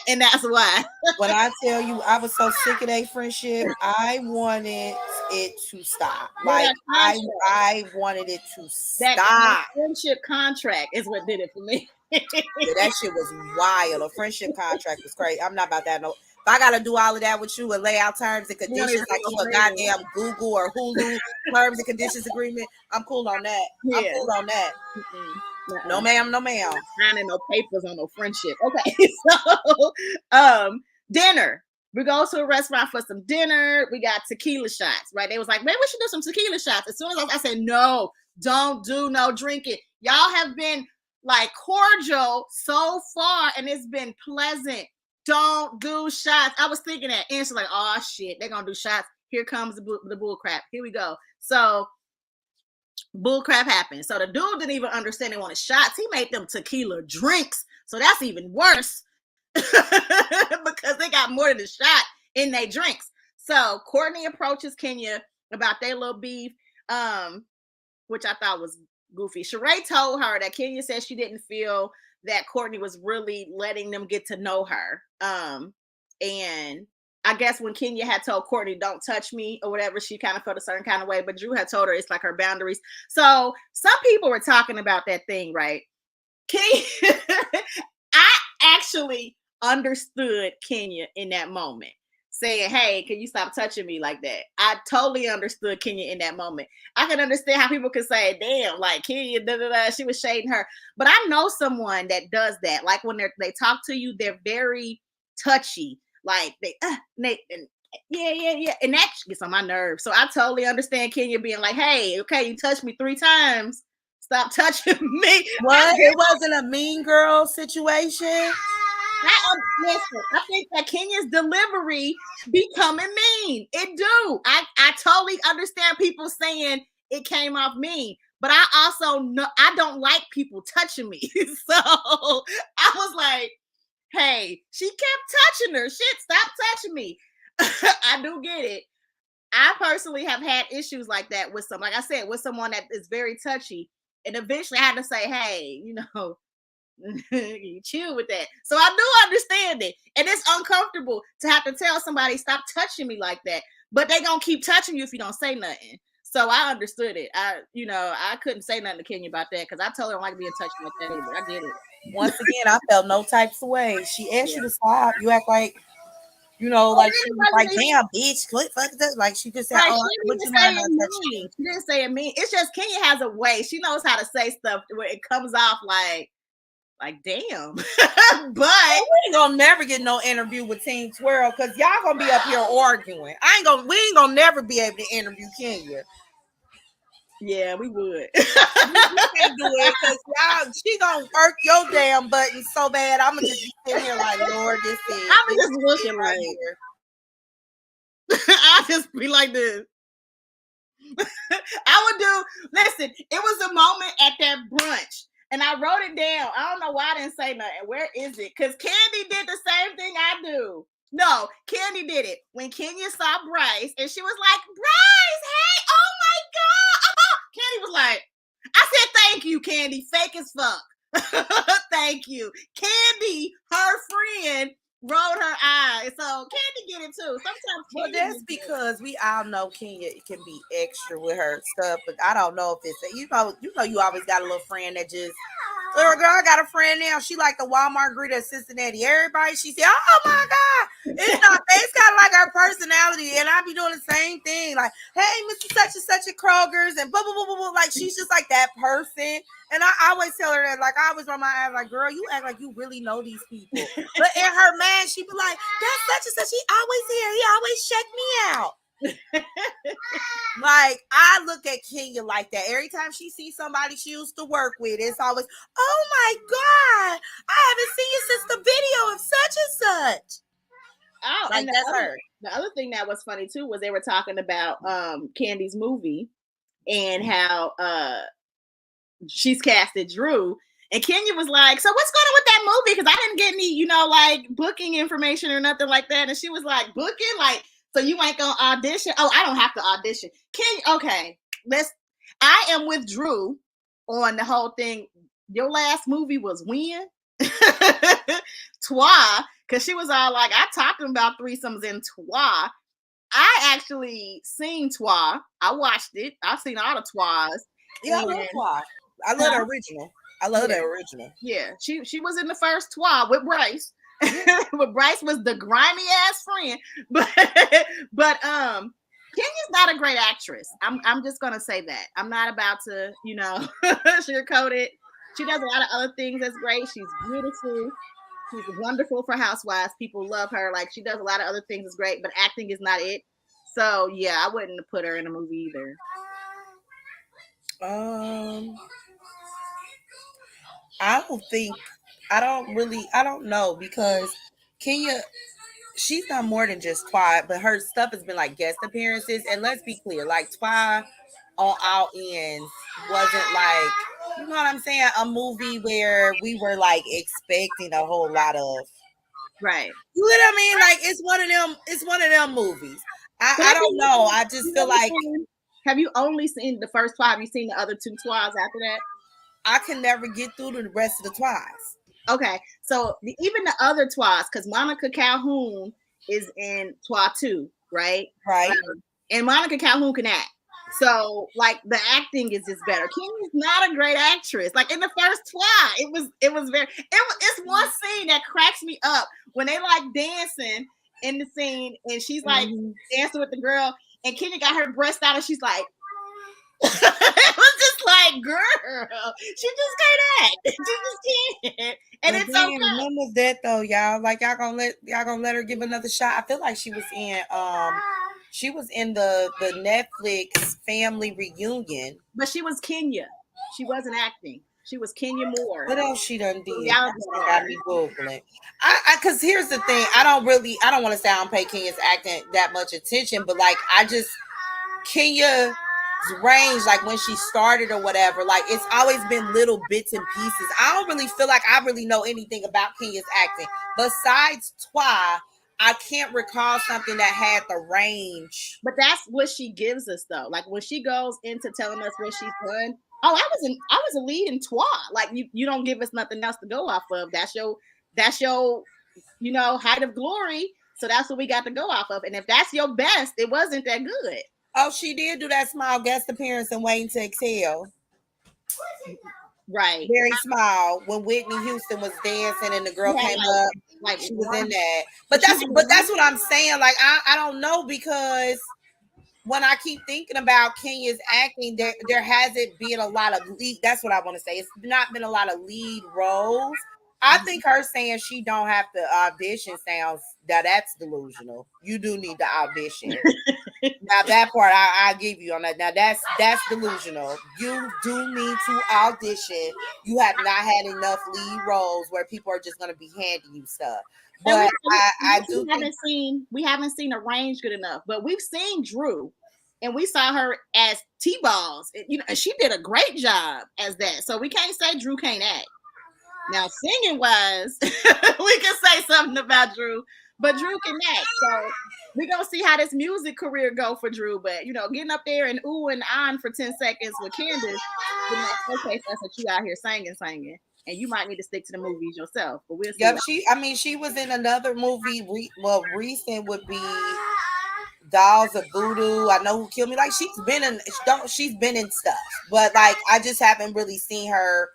and that's why. When I tell you, I was so sick of their friendship, I wanted it to stop. Yeah, Like that contract, I wanted it to that stop. friendship contract is what did it for me. Yeah, that shit was wild. A friendship contract was crazy. I'm not about that. No, if I gotta do all of that with you and lay out terms and conditions like you a goddamn Google or Hulu terms and conditions agreement, I'm cool on that. I'm Yeah. cool on that. No ma'am, no ma'am. Signing no papers on no friendship. Okay, dinner. We go to a restaurant for some dinner. We got tequila shots, right? They was like, maybe we should do some tequila shots. As soon as I said, no, don't do no drinking. Y'all have been like cordial so far, and it's been pleasant. Don't do shots. I was thinking that, and she's like, oh shit, they're gonna do shots. Here comes the bull crap. Here we go. So bull crap happened. So the dude didn't even understand they wanted shots. He made them tequila drinks. So that's even worse because they got more than a shot in their drinks. So Courtney approaches Kenya about their little beef, which I thought was goofy. Sheree told her that Kenya said she didn't feel that Courtney was really letting them get to know her. And I guess when Kenya had told Courtney, don't touch me or whatever, she kind of felt a certain kind of way. But Drew had told her it's like her boundaries. So some people were talking about that thing, right? I actually understood Kenya in that moment saying, hey, can you stop touching me like that? I totally understood Kenya in that moment. I can understand how people could say, damn, like Kenya, she was shading her. But I know someone that does that. Like when they talk to you, they're very touchy. Like yeah. And that gets on my nerves. So I totally understand Kenya being like, hey, okay, you touched me 3 times. Stop touching me. What? It wasn't a mean girl situation. I think that Kenya's delivery becoming mean. It do. I totally understand people saying it came off mean, but I also know I don't like people touching me. So I was like, hey, she kept touching her. Shit, stop touching me. I do get it. I personally have had issues like that with like I said, with someone that is very touchy. And eventually I had to say, hey, you know, you chill with that. So I do understand it. And it's uncomfortable to have to tell somebody, stop touching me like that. But they gonna keep touching you if you don't say nothing. So I understood it. I couldn't say nothing to Kenya about that because I told her I don't like being touched like that either. I get it. Once again, I felt no types of way. She asked you to stop. You act like, you know, like she was like, damn, bitch, fuck that. Like she just said, right, oh, what you mind about touching me? She didn't say it mean. It's just Kenya has a way. She knows how to say stuff where it comes off like damn. But we ain't gonna never get no interview with Team Twirl because y'all gonna be up here arguing. We ain't gonna never be able to interview Kenya. Yeah, we would. You can't do it because y'all, she gonna work your damn button so bad. I'm gonna just be sitting here like, Lord, this is. I'm just looking right here. I just be like this. I would do. Listen, it was a moment at that brunch, and I wrote it down. I don't know why I didn't say nothing. Where is it? Because Candy did the same thing I do. No, Candy did it when Kenya saw Bryce, and she was like, "Bryce, hey, oh my god!" Candy was like, "I said thank you, Candy. Fake as fuck. Thank you, Candy." Her friend rolled her eyes, so Candy get it too. Sometimes, well, that's because we all know Kenya can be extra with her stuff, but I don't know if it's you always got a little friend that just. Little girl, I got a friend now. She like the Walmart greeter of Cincinnati. Everybody, she said, "Oh my god, It's not. It's kind of like her personality, and I be doing the same thing. Like, hey, Mr. Such and Such at Kroger's, and blah blah blah blah blah. Like, she's just like that person. And I always tell her that. Like, I always run my eyes. Like, girl, you act like you really know these people. But in her mind, she be like, that's such and such. He always here. He always check me out. Like, I look at Kenya like that. Every time she sees somebody she used to work with, it's always, oh my God, I haven't seen you since the video of such and such. Oh, Like, and that's her. the other thing that was funny too was they were talking about Candy's movie and how she's casted Drew. And Kenya was like, so what's going on with that movie? Because I didn't get any, like booking information or nothing like that. And she was like, booking? Like, so you ain't gonna audition? Oh, I don't have to audition. Okay, I am with Drew on the whole thing. Your last movie was when? Twa, because she was all like, I talked about threesomes in Twa. I actually seen Twa. I watched it. I've seen all the Twas. Yeah, I love Twa. I love the original. I love the original. Yeah, she was in the first Twa with Bryce. But Bryce was the grimy ass friend. But Kenya's not a great actress. I'm just gonna say that. I'm not about to, sugarcoat it. She does a lot of other things that's great. She's beautiful. She's wonderful for Housewives. People love her. Like, she does a lot of other things that's great, but acting is not it. So yeah, I wouldn't have put her in a movie either. I don't know, because Kenya, she's done more than just Twa, but her stuff has been like guest appearances. And let's be clear, like, Twa on all ends wasn't like, you know what I'm saying, a movie where we were like expecting a whole lot of. Right. You know what I mean? Like, it's one of them movies. I don't know. I just feel like. Have you only seen the first Twa? Have you seen the other two Twas after that? I can never get through to the rest of the Twas. Okay, so even the other Twas, because Monica Calhoun is in Twa 2, right? Right. And Monica Calhoun can act. So, like, the acting is just better. Kenya's not a great actress. Like, in the first Twa, it was it's one scene that cracks me up when they like dancing in the scene, and she's like dancing with the girl, and Kenya got her breast out, and she's like, it was just like, girl, she just can't act. She just can't. And it's okay. When was that though, y'all? Like, y'all gonna let her give another shot? I feel like she was in the Netflix family reunion. But she was Kenya. She wasn't acting. She was Kenya Moore. What else she done did? Y'all got me googling. Because here's the thing. I don't want to say I don't pay Kenya's acting that much attention, but like, Kenya's range, like when she started or whatever, like, it's always been little bits and pieces. I don't really feel like I really know anything about Kenya's acting. Besides Twa, I can't recall something that had the range. But that's what she gives us, though. Like, when she goes into telling us what she's done, I was a lead in Twa. Like, you don't give us nothing else to go off of. That's your height of glory. So that's what we got to go off of. And if that's your best, it wasn't that good. Oh, she did do that small guest appearance in Waiting to Exhale. Right. Very small, when Whitney Houston was dancing and the girl came up. Like, she was in that. But that's what I'm saying. Like, I don't know, because when I keep thinking about Kenya's acting, there hasn't been a lot of lead. That's what I want to say. It's not been a lot of lead roles. I think her saying she don't have to audition sounds that's delusional. You do need to audition. Now that part I give you on that. Now that's delusional. You do need to audition. You have not had enough lead roles where people are just going to be handing you stuff. But we haven't seen a range good enough. But we've seen Drew, and we saw her as T-Balls. She did a great job as that. So we can't say Drew can't act. Now, singing wise, we can say something about Drew, but Drew can act. So we're going to see how this music career go for Drew. But, getting up there and ooh and on for 10 seconds with Candace, okay, that's what you out here singing. And you might need to stick to the movies yourself. But we'll see. Yep, she was in another movie. Recent would be Dolls of Voodoo. I Know Who Killed Me. Like, she's been in stuff. But, like, I just haven't really seen her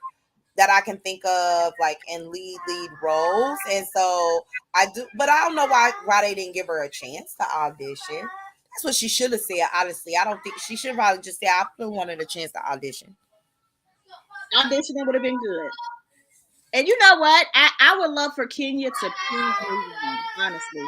that I can think of like in lead roles. And so I do, but I don't know why they didn't give her a chance to audition. That's what she should have said. Honestly, I don't think she should probably just say I wanted a chance to audition. Auditioning would have been good. And you know what? I would love for Kenya to prove me wrong, honestly.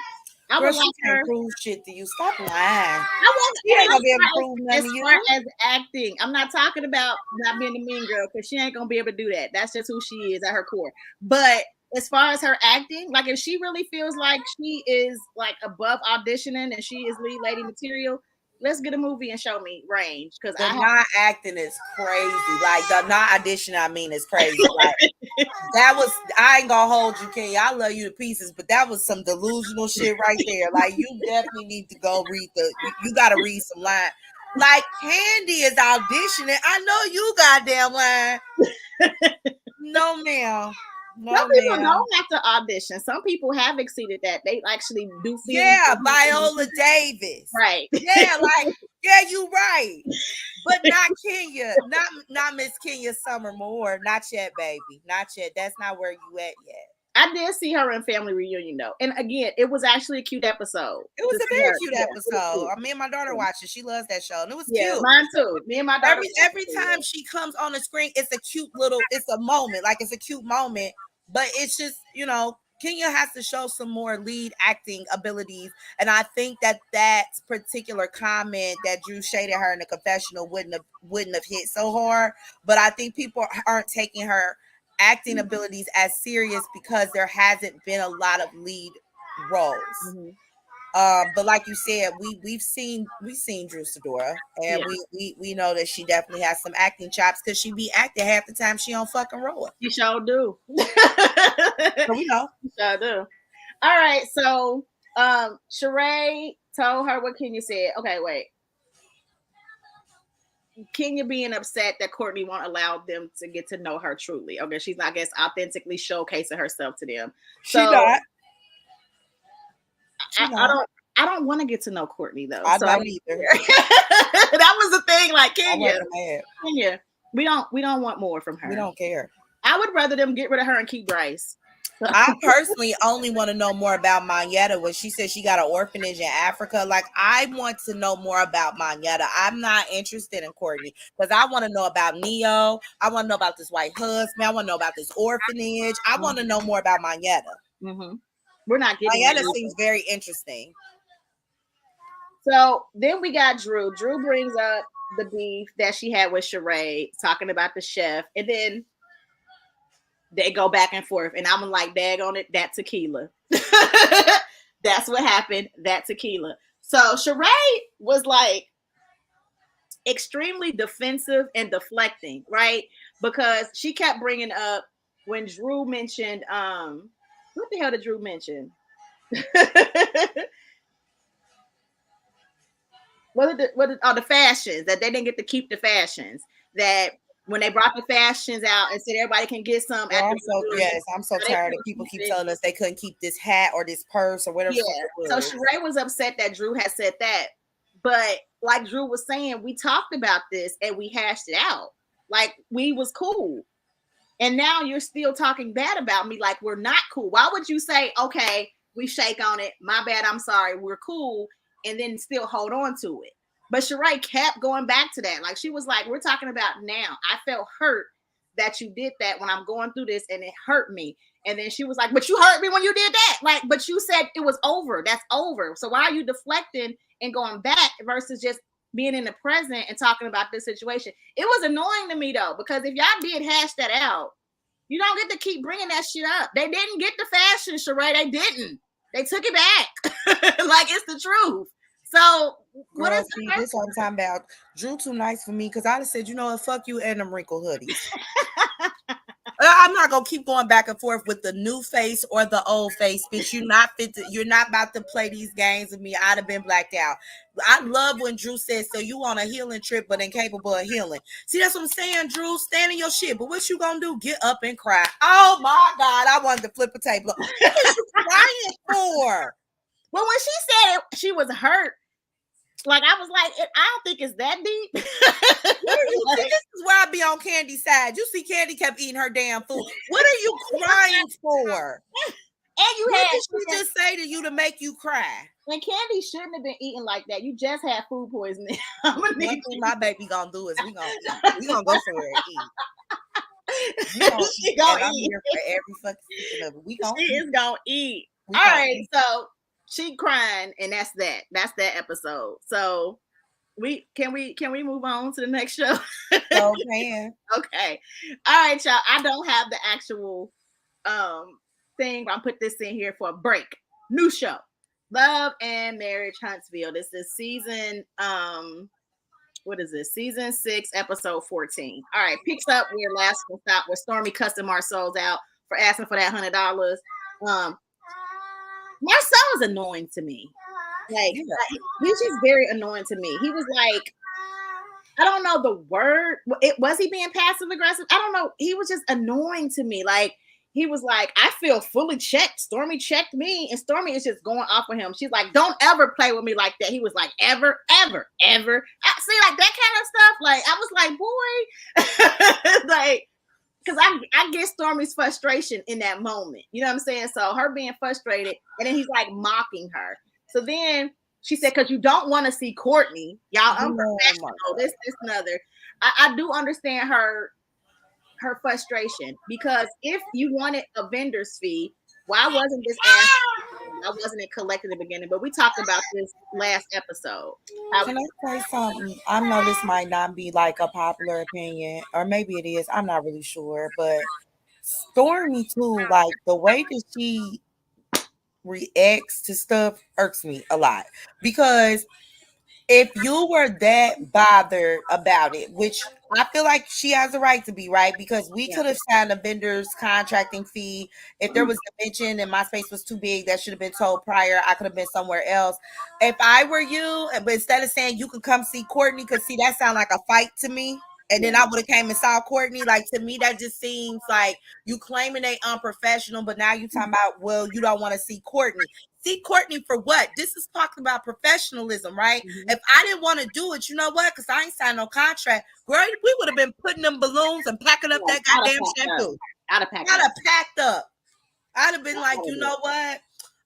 I Girl, would she like can't her. prove shit to you. Stop lying. I want She ain't gonna be able to prove as nothing to far you. as acting. I'm not talking about not being a mean girl because she ain't gonna be able to do that. That's just who she is at her core. But as far as her acting, like if she really feels like she is like above auditioning and she is lead lady material, let's get a movie and show me range. Because The not acting is crazy. Like the not auditioning, I mean, is crazy. Like that was, I ain't gonna hold you, Kenya. I love you to pieces, but that was some delusional shit right there. Like you definitely need to go read you gotta read some line. Like Candy is auditioning. I know you goddamn lying. No, ma'am. No, some people ma'am. don't have to audition. Some people have exceeded that. They actually do feel. Yeah, Viola Davis. Right. Yeah, like, yeah, you right. But not Kenya. Not Miss Kenya Summer Moore. Not yet, baby. Not yet. That's not where you at yet. I did see her in Family Reunion though, and again, it was actually a cute episode. It was a very cute episode. Cute. Me and my daughter watched it. She loves that show, and it was Yeah, cute. mine too. Me and my daughter. Every time she comes on the screen, it's a cute little. It's a moment. Like it's a cute moment, but it's just Kenya has to show some more lead acting abilities, and I think that particular comment that Drew shaded her in the confessional wouldn't have hit so hard. But I think people aren't taking her acting abilities as serious because there hasn't been a lot of lead roles. Mm-hmm. But like you said, we've seen Drew Sidora, and we know that she definitely has some acting chops because she be acting half the time she on fucking RHOA. You sure do. So we know. You sure do. All right, so Sheree told her what Kenya said. Okay, wait. Kenya being upset that Courtney won't allow them to get to know her truly. Okay, she's not, I guess, authentically showcasing herself to them. So she not. I don't want to get to know Courtney though. I don't either. That was the thing. Like Kenya, we don't want more from her. We don't care. I would rather them get rid of her and keep Bryce. I personally only want to know more about Monyetta when she said she got an orphanage in Africa. Like, I want to know more about Monyetta. I'm not interested in Courtney because I want to know about Neo. I want to know about this white husband. I want to know about this orphanage. I want to know more about Monyetta. Mm-hmm. We're not getting Monyetta seems very interesting. So then we got Drew. Drew brings up the beef that she had with Sheree, talking about the chef, and then they go back and forth, and I'm like, dag on it, that tequila. That's what happened, that tequila. So Sheree was like extremely defensive and deflecting, right? Because she kept bringing up when Drew mentioned, what the hell did Drew mention? The fashions, that they didn't get to keep the fashions, that when they brought the fashions out and said everybody can get some. I'm so tired of people keep telling us they couldn't keep this hat or this purse or whatever. Yeah. So Sheree was upset that Drew had said that. But like Drew was saying, we talked about this and we hashed it out. Like we was cool. And now you're still talking bad about me like we're not cool. Why would you say, okay, we shake on it, my bad, I'm sorry, we're cool, and then still hold on to it? But Sheree kept going back to that. Like she was like, we're talking about now. I felt hurt that you did that when I'm going through this and it hurt me. And then she was like, but you hurt me when you did that. Like, but you said it was over. That's over. So why are you deflecting and going back versus just being in the present and talking about this situation? It was annoying to me though, because if y'all did hash that out, you don't get to keep bringing that shit up. They didn't get the fashion, Sheree. They didn't. They took it back. Like it's the truth. So what is this I'm talking about? Drew too nice for me because I'd have said, you know what, fuck you and them wrinkle hoodies. I'm not gonna keep going back and forth with the new face or the old face, bitch. You're not about to play these games with me. I'd have been blacked out. I love when Drew says, so you on a healing trip but incapable of healing. See, that's what I'm saying, Drew. Stand in your shit. But what you gonna do? Get up and cry. Oh my God, I wanted to flip a table. What are you crying for? Well, when she said it, she was hurt. Like I was like, I don't think it's that deep. See, this is where I be on Candy's side. You see, Candy kept eating her damn food. What are you crying for? And you what did she just say to you to make you cry? And Candy shouldn't have been eating like that. You just had food poisoning. One thing my baby gonna do is we gonna go somewhere and eat. She gonna eat. I'm here for every fucking second of it. She is gonna eat. All right, so she crying, and that's that. That's that episode. So can we move on to the next show? So man. Okay. All right, y'all. I don't have the actual thing, but I'm put this in here for a break. New show. Love and Marriage Huntsville. This is season what is this? Season 6, episode 14. All right, picks up where last one stopped, where Stormy cussing Marcel's out for asking for that $100. Marcel is annoying to me. Like he's just very annoying to me. He was like, I don't know the word. Was he being passive aggressive? I don't know. He was just annoying to me. Like he was like, I feel fully checked. Stormy checked me, and Stormy is just going off of him. She's like, don't ever play with me like that. He was like, ever. See, like that kind of stuff. Like I was like, boy, like, because I get Stormy's frustration in that moment. You know what I'm saying? So her being frustrated, and then he's like mocking her. So then she said, because you don't want to see Courtney. Y'all unprofessional. This, another. I do understand her frustration, because if you wanted a vendor's fee, why wasn't this asked? Why wasn't it collected in the beginning? But we talked about this last episode. Can I say something? I know this might not be like a popular opinion, or maybe it is. I'm not really sure. But Stormy too, like the way that she reacts to stuff irks me a lot, because if you were that bothered about it, which I feel like she has a right to be, right? Because we could have signed a vendor's contracting fee. If there was dimension and my space was too big, that should have been told prior. I could have been somewhere else. If I were you, but instead of saying you can come see Courtney, because see, that sounds like a fight to me. And then I would have came and saw Courtney. Like, to me, that just seems like you claiming they unprofessional, but now you talking about, well, you don't want to see Courtney. See Courtney for what? This is talking about professionalism, right? Mm-hmm. If I didn't want to do it, you know what? Because I ain't signed no contract. Girl, we would have been putting them balloons and packing up that goddamn shampoo. I'd have packed up. I'd have been like, you know what?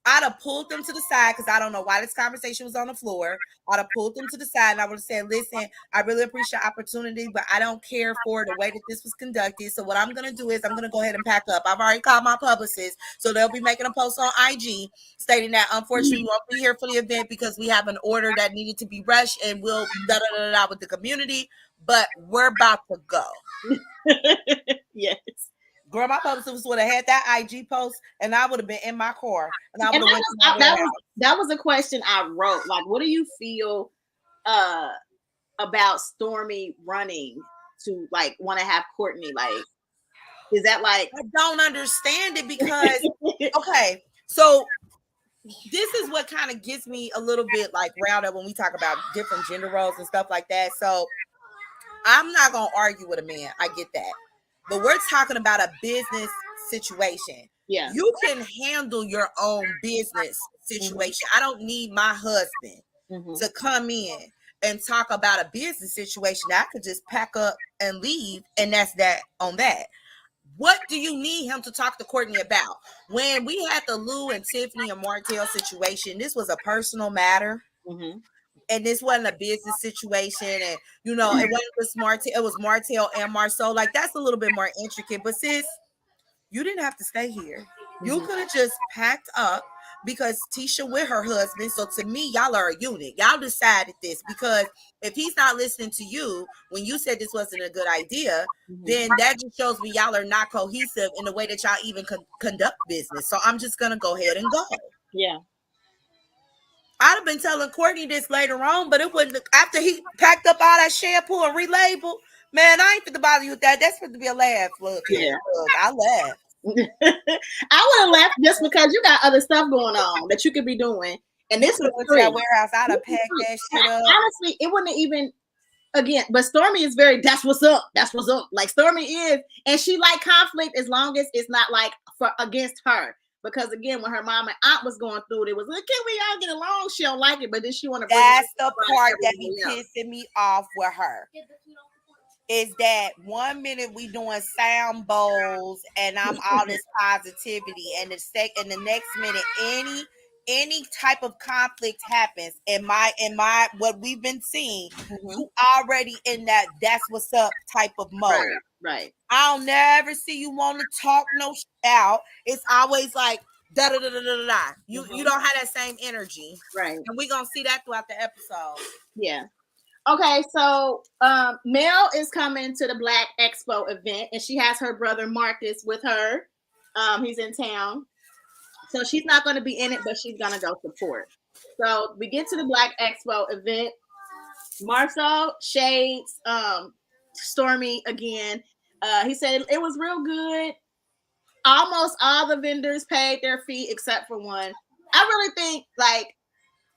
I'd have pulled them to the side, because I don't know why this conversation was on the floor. I'd have pulled them to the side, and I would have said, listen, I really appreciate the opportunity, but I don't care for the way that this was conducted. So what I'm going to do is I'm going to go ahead and pack up. I've already called my publicist, so they'll be making a post on IG stating that unfortunately we won't be here for the event because we have an order that needed to be rushed, and we'll da-da-da-da with the community, but we're about to go. Yes. Girl, my publicist would have had that IG post, and I would have been in my car. And I would have that was a question I wrote. Like, what do you feel about Stormy running to like want to have Courtney? Like, is that like, I don't understand it, because okay, so this is what kind of gets me a little bit like riled up when we talk about different gender roles and stuff like that. So I'm not gonna argue with a man. I get that. But we're talking about a business situation. Yeah. You can handle your own business situation. Mm-hmm. I don't need my husband to come in and talk about a business situation. I could just pack up and leave, and that's that on that. What do you need him to talk to Courtney about? When we had the Lou and Tiffany and Martell situation, this was a personal matter. Mm-hmm. And this wasn't a business situation, and it wasn't just Martell. It was Martell and Marceau. Like, that's a little bit more intricate. But sis, you didn't have to stay here. You could have just packed up, because Tisha with her husband. So to me, y'all are a unit. Y'all decided this, because if he's not listening to you when you said this wasn't a good idea, then that just shows me y'all are not cohesive in the way that y'all even conduct business. So I'm just gonna go ahead and go. Yeah. I'd have been telling Courtney this later on, but it wouldn't. After he packed up all that shampoo and relabeled, man, I ain't fit to bother you with that. That's supposed to be a laugh. Look, yeah. Look, I laughed. I would have laughed just because you got other stuff going on that you could be doing. And this was that warehouse. I'd have packed that shit up. Honestly, it wouldn't even. Again, but Stormy is very. That's what's up. That's what's up. Like Stormy is, and she like conflict as long as it's not like for against her. Because again, when her mom and aunt was going through it, it was like, can we all get along? She don't like it, but then she want to bring That's the part that be pissing me off with her. Is that 1 minute we doing sound bowls and I'm all this positivity, and the next minute any type of conflict happens in my what we've been seeing, you already in that's what's up type of mode. Right. I'll never see you want to talk no out. It's always like da da da da da da. You don't have that same energy. Right. And we're gonna see that throughout the episode. Yeah. Okay, so Mel is coming to the Black Expo event, and she has her brother Marcus with her. He's in town, so she's not going to be in it, but she's going to go support. So we get to the Black Expo event. Marcel shades Stormy again. He said it was real good. Almost all the vendors paid their fee except for one. I really think, like,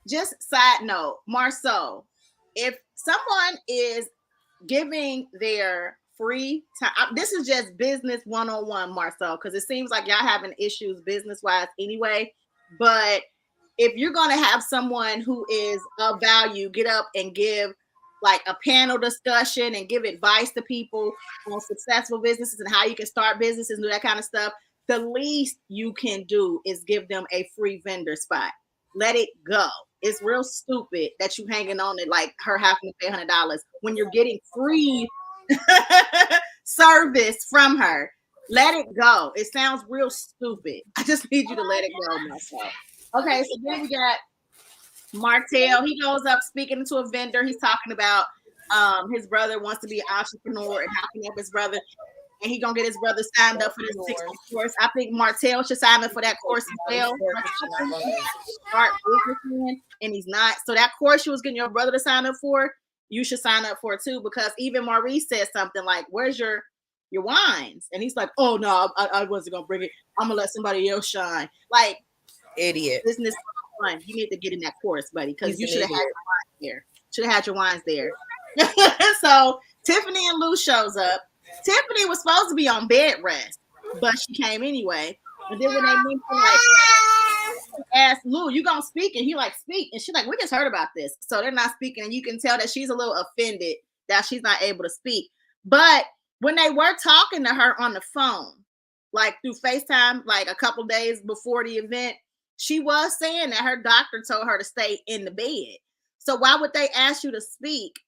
just side note, Marcel, if someone is giving their free time, this is just business 101, Marcel, because it seems like y'all having issues business-wise anyway. But if you're going to have someone who is of value get up and give like a panel discussion and give advice to people on successful businesses and how you can start businesses and do that kind of stuff, the least you can do is give them a free vendor spot. Let it go. It's real stupid that you hanging on it like her having to pay $100 when you're getting free service from her. Let it go. It sounds real stupid. I just need you to let it go, myself. Okay, so then we got Martell. He goes up speaking to a vendor. He's talking about his brother wants to be an entrepreneur and how can he help his brother. And he gonna get his brother signed up for this 6-month course. I think Martell should sign up for that course as well. Start business, and he's not. So that course you was getting your brother to sign up for, you should sign up for it too. Because even Maurice said something like, "Where's your wines?" And he's like, "Oh no, I wasn't gonna bring it. I'm gonna let somebody else shine." Like, idiot. Business fun. You need to get in that course, buddy, because you should have had your wines there. Should have had your wines there. So Tiffany and Lou shows up. Tiffany was supposed to be on bed rest, but she came anyway. And then when they mentioned, like, asked Lou, "You gonna speak?" And he like, "Speak." And she's like, "We just heard about this." So they're not speaking, and you can tell that she's a little offended that she's not able to speak. But when they were talking to her on the phone, like through FaceTime, like a couple days before the event, she was saying that her doctor told her to stay in the bed. So why would they ask you to speak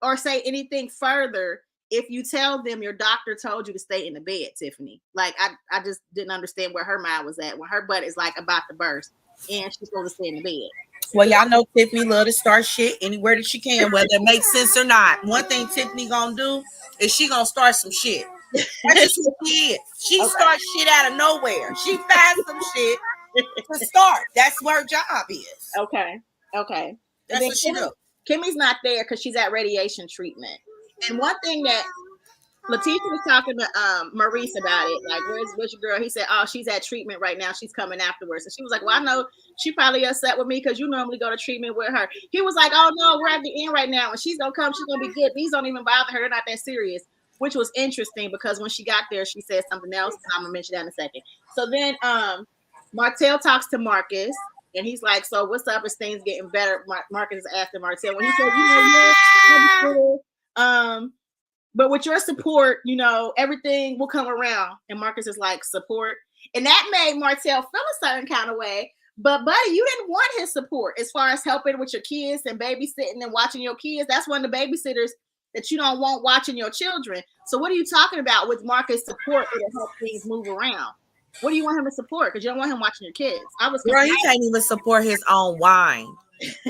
or say anything further if you tell them your doctor told you to stay in the bed, Tiffany? Like, I just didn't understand where her mind was at when her butt is like about to burst and she's supposed to stay in the bed. Well, y'all know Tiffany love to start shit anywhere that she can, whether it makes sense or not. One thing Tiffany gonna do is she gonna start some shit. That's just what she is. She starts shit out of nowhere. She finds some shit to start. That's what her job is. Okay. That's what she do. Kimmy's not there because she's at radiation treatment. And one thing that Letitia was talking to Maurice about it, like, where's your girl? He said, "Oh, she's at treatment right now. She's coming afterwards." And she was like, "Well, I know she probably upset with me because you normally go to treatment with her." He was like, "Oh no, we're at the end right now, and she's gonna come. She's gonna be good. These don't even bother her. They're not that serious." Which was interesting because when she got there, she said something else. And I'm gonna mention that in a second. So then Martell talks to Marcus, and he's like, "So what's up? Is things getting better?" Marcus is asking Martell when he said, "But with your support, everything will come around." And Marcus is like, "Support?" And that made Martell feel a certain kind of way. But buddy, you didn't want his support as far as helping with your kids and babysitting and watching your kids. That's one of the babysitters that you don't want watching your children. So what are you talking about with Marcus' support to help things move around? What do you want him to support? Because you don't want him watching your kids. Girl, he can't even support his own wine.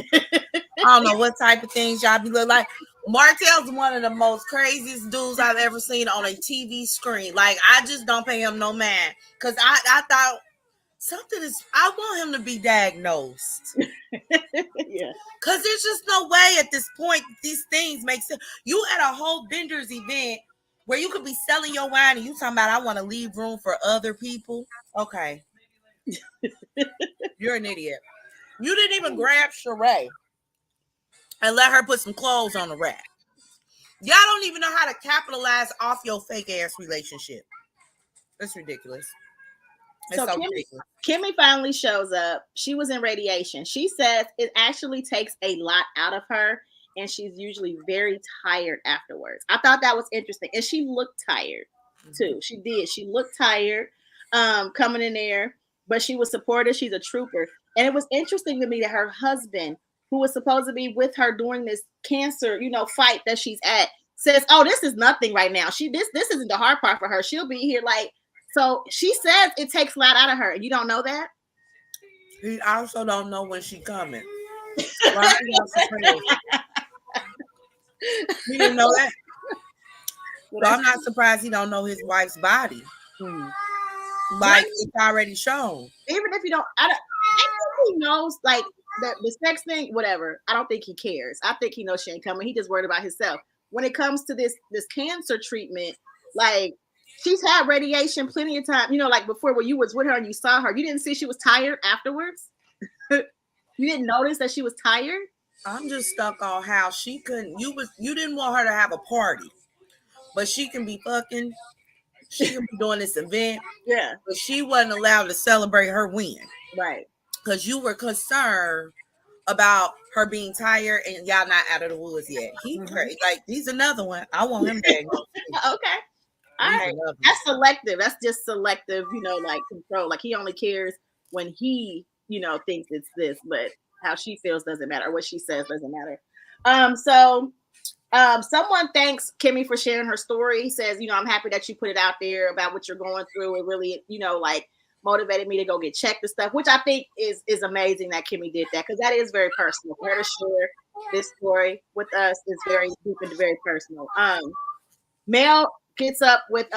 I don't know what type of things y'all be looking like. Martell's one of the most craziest dudes I've ever seen on a TV screen. Like, I just don't pay him no man. Because I thought I want him to be diagnosed. Yeah. Because there's just no way at this point these things make sense. You at a whole vendor's event where you could be selling your wine and you talking about, "I want to leave room for other people." Okay. You're an idiot. You didn't even grab Sheree and let her put some clothes on the rack. Y'all don't even know how to capitalize off your fake ass relationship. That's ridiculous. It's So so ridiculous. Kimmy finally shows up. She was in radiation. She says it actually takes a lot out of her, and she's usually very tired afterwards. I thought that was interesting, and she looked tired too. She did. She looked tired coming in there, but she was supportive. She's a trooper, and it was interesting to me that her husband, who was supposed to be with her during this cancer, fight that she's at, says, "Oh, this is nothing right now. This isn't the hard part for her. She'll be here like." So she says it takes a lot out of her. You don't know that? He also don't know when she coming. Why he not surprised? He didn't know that. So I'm not surprised he don't know his wife's body. Like it's already shown. Even if you don't, I think he knows like the sex thing, whatever. I don't think he cares. I think he knows she ain't coming. He just worried about himself. When it comes to this cancer treatment, like she's had radiation plenty of time. Like before when you was with her and you saw her, you didn't see she was tired afterwards. You didn't notice that she was tired. I'm just stuck on how she couldn't. You didn't want her to have a party, but she can be fucking. She can be doing this event. Yeah, but she wasn't allowed to celebrate her win. Right. Because you were concerned about her being tired and y'all not out of the woods yet. He's another one. I want him back. Okay. All right. That's selective. That's just selective, like control. Like he only cares when he, thinks it's this, but how she feels doesn't matter. Or what she says doesn't matter. Someone thanks Kimmy for sharing her story. He says, I'm happy that you put it out there about what you're going through. It really, like motivated me to go get checked and stuff, which I think is amazing that Kimmy did that, because that is very personal. For her to share this story with us is very deep and very personal. Mel gets up with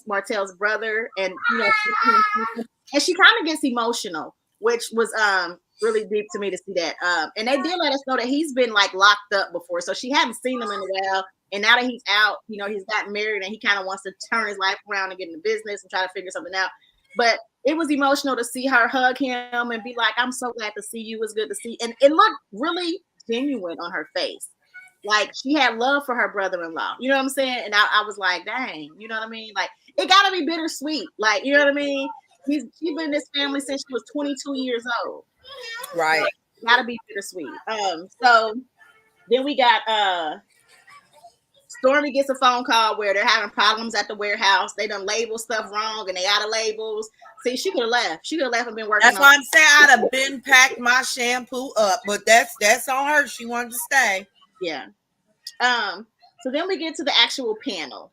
Martell's brother, and and she kind of gets emotional, which was really deep to me to see that. And they did let us know that he's been like locked up before, so she hadn't seen him in a while. And now that he's out, he's gotten married and he kind of wants to turn his life around and get into business and try to figure something out. But it was emotional to see her hug him and be like, "I'm so glad to see you. It was good to see." And it looked really genuine on her face. Like she had love for her brother-in-law. You know what I'm saying? And I was like, dang, you know what I mean? Like it gotta be bittersweet. Like, you know what I mean? She's been in this family since she was 22 years old. Right. Like, gotta be bittersweet. So then we got Stormy gets a phone call where they're having problems at the warehouse. They done label stuff wrong and they out of labels. See, she could have left. She could have left and been working. That's why I'm saying I'd have been packed my shampoo up, but that's on her. She wanted to stay. Yeah. So then we get to the actual panel.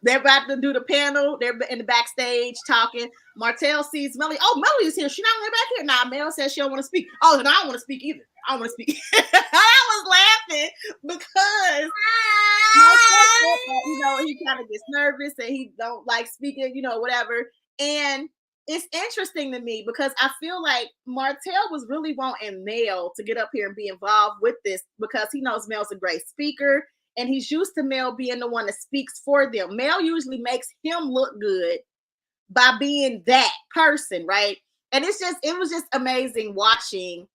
They're about to do the panel. They're in the backstage talking. Martell sees Melly. Oh, Melly's here. She's not going back here. Nah, Mel says she don't want to speak. Oh, then I don't want to speak either. I don't want to speak. I was laughing because he kind of gets nervous and he don't like speaking, whatever. And it's interesting to me because I feel like Martell was really wanting Mel to get up here and be involved with this because he knows Mel's a great speaker. And he's used to Mel being the one that speaks for them. Mel usually makes him look good by being that person, right? And it was just amazing watching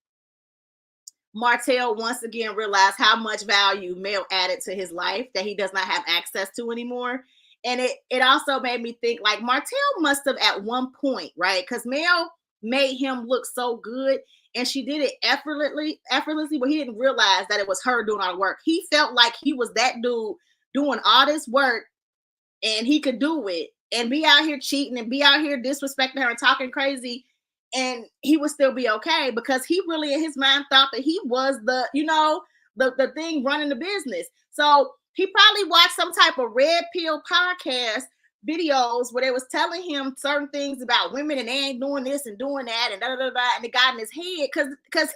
Martell once again realize how much value Mel added to his life that he does not have access to anymore. And it also made me think like Martell must have at one point, right? Because Mel made him look so good. And she did it effortlessly, but he didn't realize that it was her doing all the work. He felt like he was that dude doing all this work and he could do it and be out here cheating and be out here disrespecting her and talking crazy. And he would still be okay because he really in his mind thought that he was the thing running the business. So he probably watched some type of red pill podcast videos where they was telling him certain things about women and they ain't doing this and doing that and and it got in his head because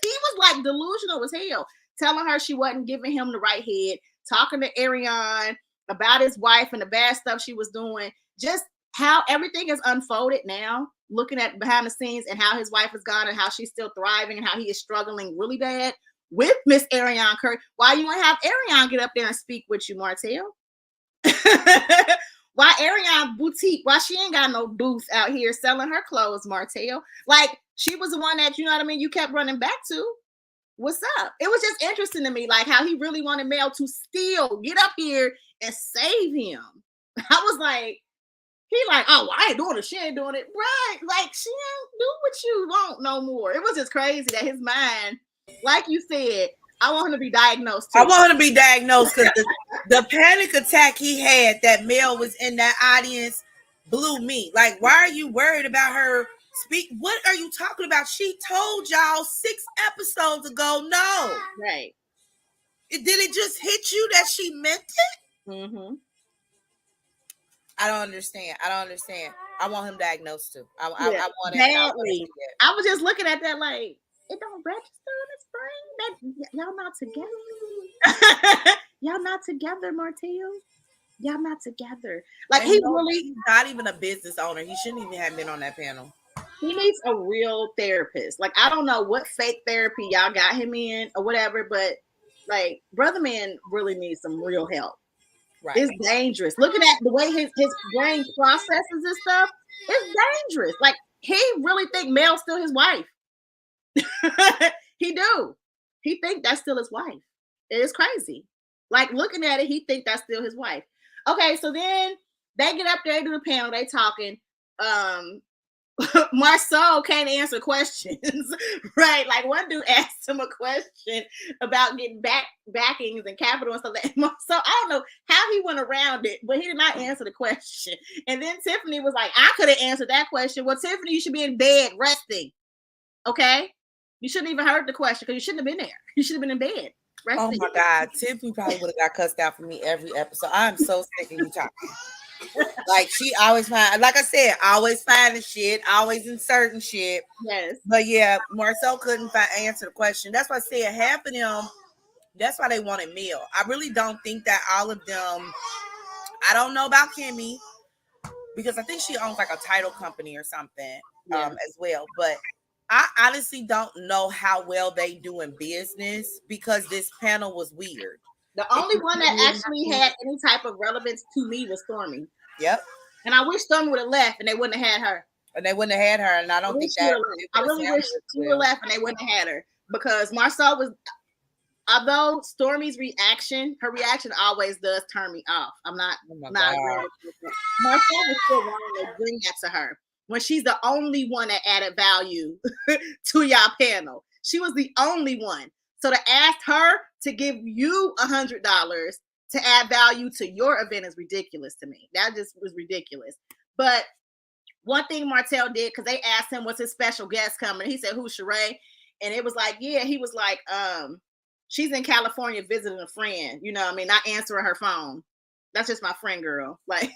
he was like delusional as hell, telling her she wasn't giving him the right head, talking to Ariane about his wife and the bad stuff she was doing, just how everything is unfolded now, looking at behind the scenes and how his wife is gone and how she's still thriving and how he is struggling really bad with Miss Ariane Curry. Why you want to have Ariane get up there and speak with you, Martell? Why Ariane boutique? Why she ain't got no booth out here selling her clothes, Martell? Like she was the one that, you know what I mean, you kept running back to. What's up? It was just interesting to me, like how he really wanted Mel to still get up here and save him. I was like, He like, oh, I ain't doing it. She ain't doing it. Right. Like, she don't do what you want no more. It was just crazy that his mind, like you said, I want him to be diagnosed I too. want him to be diagnosed because the panic attack he had that Mel was in that audience blew me. Like, why are you worried about her? What are you talking about? She told y'all 6 episodes ago. No. Right. Did it just hit you that she meant it? Mm-hmm. I don't understand. I want him diagnosed too. I Yeah. want it. Badly. I was just looking at that like, it don't register in his brain. That y'all not together. Y'all not together, Martell. Y'all not together. Like, he's not even a business owner. He shouldn't even have been on that panel. He needs a real therapist. Like, I don't know what fake therapy y'all got him in or whatever, but like, brother man really needs some real help. Right. It's dangerous. Looking at the way his brain processes this stuff, it's dangerous. Like, he really think Mel's still his wife. He do. He think that's still his wife. It is crazy. Like, looking at it, he think that's still his wife. Okay, so then they get up there, do the panel, they talking. Marceau can't answer questions, right? Like, one dude asked him a question about getting backings and capital and stuff like that. So I don't know how he went around it, but he did not answer the question. And then Tiffany was like, I could have answered that question. Well, Tiffany, you should be in bed resting. Okay? You shouldn't even heard the question because you shouldn't have been there. You should have been in bed resting. Oh my God. Tiffany probably would have got cussed out for me every episode. I'm so sick of you talking. Like, she always find, like I said, always finding shit, always inserting shit. Yes. But yeah, Marceau couldn't answer the question. That's why I said half of them, that's why they wanted Mel. I really don't think that all of them, I don't know about Kimmy, because I think she owns like a title company or something as well. But I honestly don't know how well they do in business because this panel was weird. The only one that actually had any type of relevance to me was Stormy. Yep. And I wish Stormy would have left and they wouldn't have had her. And they wouldn't have had her. And I don't think that. I really wish she would have left and they wouldn't have had her. Because Marceau was, although Stormy's reaction, her reaction always does turn me off. I'm not agreeing with that. Marceau was still wanting to bring that to her when she's the only one that added value to y'all panel. She was the only one. So to ask her to give you $100 to add value to your event is ridiculous to me. That just was ridiculous. But one thing Martell did, because they asked him, what's his special guest coming? He said, who's Sheree? And it was like, yeah, he was like, she's in California visiting a friend, you know what I mean? Not answering her phone. That's just my friend girl. Like,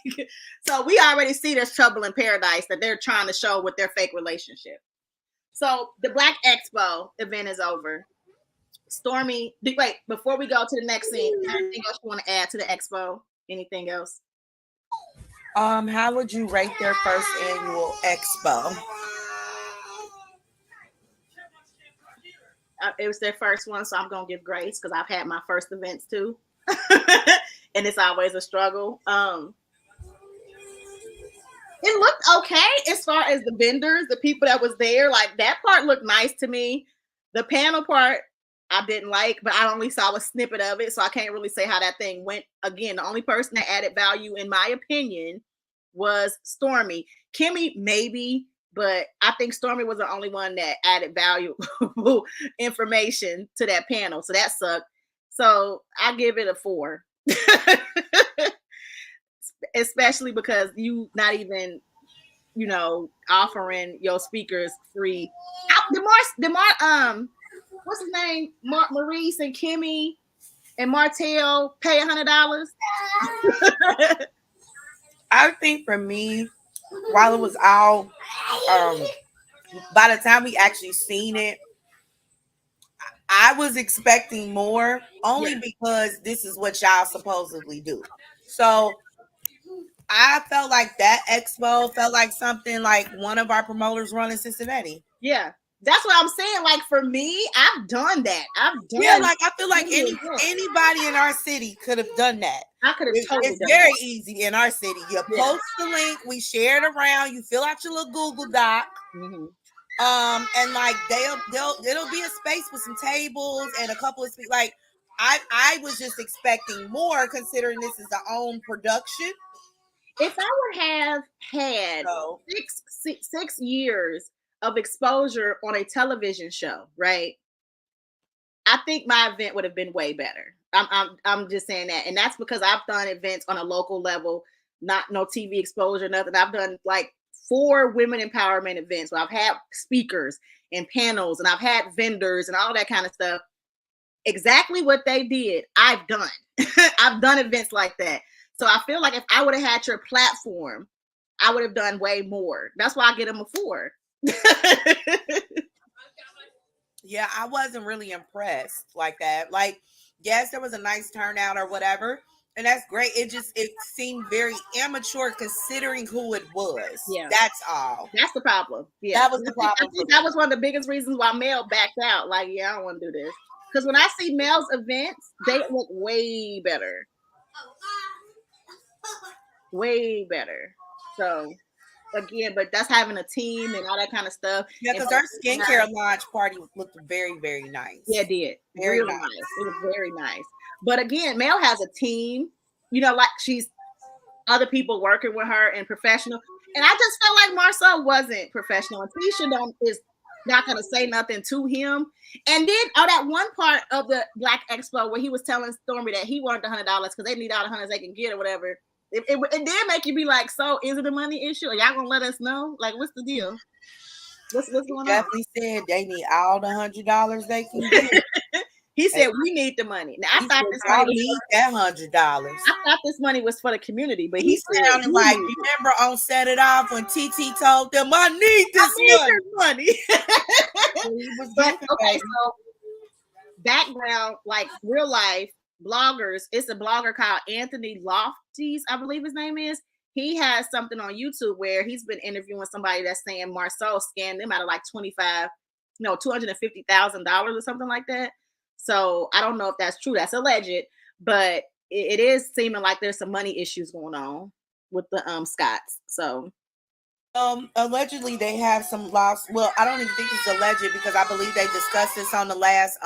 so we already see there's trouble in paradise that they're trying to show with their fake relationship. So the Black Expo event is over. Stormy, wait, before we go to the next scene, anything else you want to add to the expo? Anything else? How would you rate their first annual expo? It was their first one, so I'm gonna give grace because I've had my first events too. And it's always a struggle. It looked okay as far as the vendors, the people that was there. Like, that part looked nice to me. The panel part I didn't like, but I only saw a snippet of it, so I can't really say how that thing went. Again, the only person that added value, in my opinion, was Stormy. Kimmy, maybe, but I think Stormy was the only one that added valuable information to that panel, so that sucked. So I give it a 4. Especially because you not even, offering your speakers free. What's his name? Maurice and Kimmy and Martell pay $100. I think for me, while it was all, by the time we actually seen it, I was expecting more only because this is what y'all supposedly do. So I felt like that expo felt like something like one of our promoters run in Cincinnati. Yeah. That's what I'm saying. Like, for me, I've done that. Like, I feel like anybody in our city could have done that. I could have totally It's very easy in our city. You post the link, we share it around, you fill out your little Google Doc. Mm-hmm. And like it'll be a space with some tables and a couple of like I was just expecting more considering this is our own production. If I would have had So 6 years of exposure on a television show, right? I think my event would have been way better. I'm just saying that, and that's because I've done events on a local level, not no TV exposure, nothing. I've done like 4 women empowerment events where I've had speakers and panels, and I've had vendors and all that kind of stuff. Exactly what they did, I've done. I've done events like that. So I feel like if I would have had your platform, I would have done way more. That's why I get them a 4. yeah, I wasn't really impressed like that. Like, yes, there was a nice turnout or whatever, and that's great. It seemed very immature considering who it was. Yeah. That's all. That's the problem. Yeah. That was the problem. I think that was one of the biggest reasons why Mel backed out. Like, yeah, I don't want to do this. Because when I see Mel's events, they look way better. Way better. So again, but that's having a team and all that kind of stuff. Yeah, because our skincare launch party looked very, very nice. Yeah, it did. Very really nice. It was very nice. But again, Mel has a team, you know, like she's other people working with her and professional. And I just felt like Marcel wasn't professional. And Tisha is not going to say nothing to him. And then that one part of the Black Expo where he was telling Stormy that he wanted the $100 because they need all the hundreds they can get or whatever. It did make you be like, so is it a money issue? Are y'all gonna let us know? Like, what's the deal? What's going on? Definitely said they need all the $100 they can get. He said we need the money. Now I thought this money need that $100. I thought this money was for the community, but he sounded like, remember on Set It Off when TT told them, I need this money. He was okay, so background, like real life bloggers. It's a blogger called Anthony Lofties, I believe his name is. He has something on YouTube where he's been interviewing somebody that's saying Marcel scanned them out of like $250,000 or something like that. So I don't know if that's true. That's alleged, but it is seeming like there's some money issues going on with the Scotts. So allegedly they have some loss. Well, I don't even think it's alleged because I believe they discussed this on the last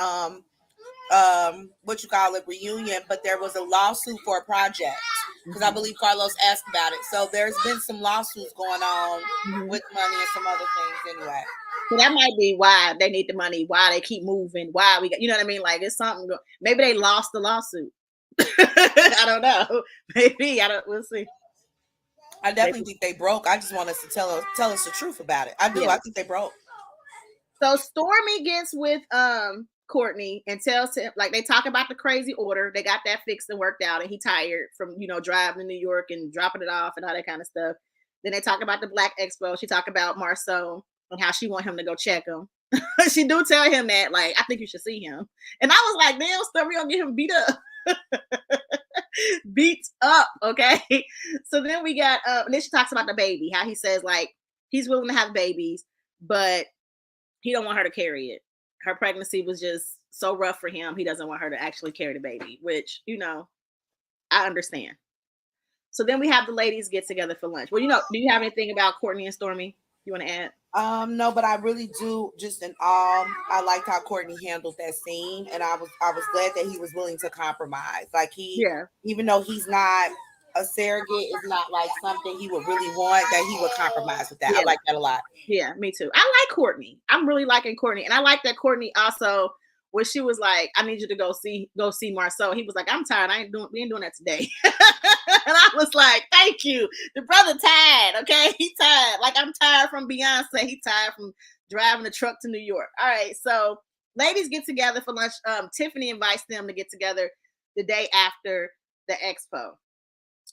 reunion, but there was a lawsuit for a project because I believe Carlos asked about it. So there's been some lawsuits going on with money and some other things anyway. So that might be why they need the money, why they keep moving, why we got, you know what I mean? Like it's something, maybe they lost the lawsuit. I don't know. Maybe, we'll see. I definitely think they broke. I just want us to tell us the truth about it. I do. Yeah. I think they broke. So Stormy gets with Courtney and tells him, like, they talk about the crazy order. They got that fixed and worked out, and he tired from, driving to New York and dropping it off and all that kind of stuff. Then they talk about the Black Expo. She talk about Marceau and how she want him to go check him. She do tell him that, like, I think you should see him. And I was like, damn, Stormy gonna get him beat up. Beat up, okay? So then we got, and then she talks about the baby, how he says, like, he's willing to have babies, but he don't want her to carry it. Her pregnancy was just so rough for him. He doesn't want her to actually carry the baby, which, I understand. So then we have the ladies get together for lunch. Well, do you have anything about Courtney and Stormy you want to add? No, but I really do. Just in all, I liked how Courtney handled that scene, and I was glad that he was willing to compromise. Like even though he's not a surrogate, it's not like something he would really want, that he would compromise with that. Yeah. I like that a lot. Yeah, me too. I like Courtney. I'm really liking Courtney, and I like that Courtney also, when she was like, "I need you to go see Marceau," he was like, "I'm tired. We ain't doing that today." And I was like, "Thank you." The brother tired. Okay, he tired. Like I'm tired from Beyonce. He tired from driving the truck to New York. All right, so ladies get together for lunch. Tiffany invites them to get together the day after the expo.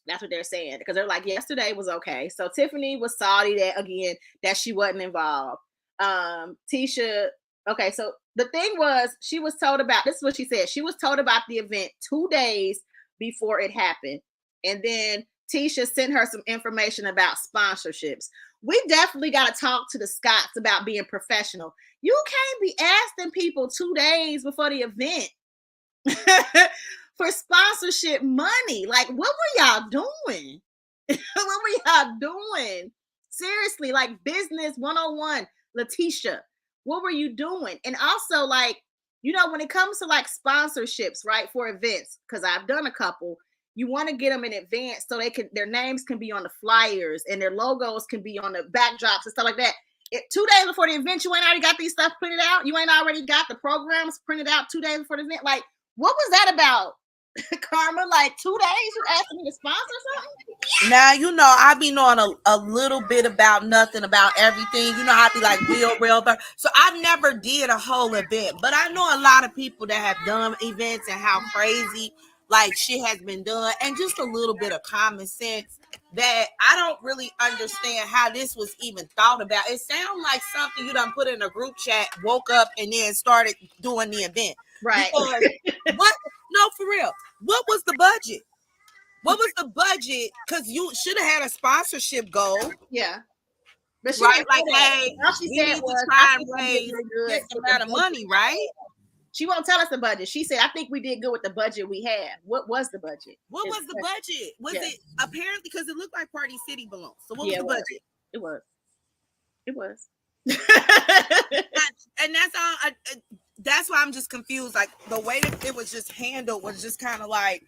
That's what they're saying, because they're like, yesterday was okay. So Tiffany was salty that she wasn't involved. Tisha. Okay, so the thing was, she was told about, this is what she said. She was told about the event 2 days before it happened. And then Tisha sent her some information about sponsorships. We definitely got to talk to the Scotts about being professional. You can't be asking people 2 days before the event for sponsorship money. Like, what were y'all doing? What were y'all doing? Seriously, like business 101, Letitia. What were you doing? And also, like, when it comes to like sponsorships, right, for events, because I've done a couple, you want to get them in advance so their names can be on the flyers and their logos can be on the backdrops and stuff like that. 2 days before the event, you ain't already got these stuff printed out. You ain't already got the programs printed out 2 days before the event. Like, what was that about? Karma, like 2 days you asking me to sponsor something? Now, I be knowing a little bit about nothing about everything. I be like real. So I've never did a whole event, but I know a lot of people that have done events and how crazy like shit has been done, and just a little bit of common sense that I don't really understand how this was even thought about. It sounds like something you done put in a group chat, woke up, and then started doing the event. Right. Because what? No, for real. What was the budget? What was the budget? Because you should have had a sponsorship goal. Yeah. But she right? Like, hey, all she said was try and raise this amount of money, right? She won't tell us the budget. She said, I think we did good with the budget we had. What was the budget? What was the budget? Was it apparently because it looked like Party City balloons? So what was the budget? It was. It was. And that's all. That's why I'm just confused. Like the way that it was just handled was just kind of like.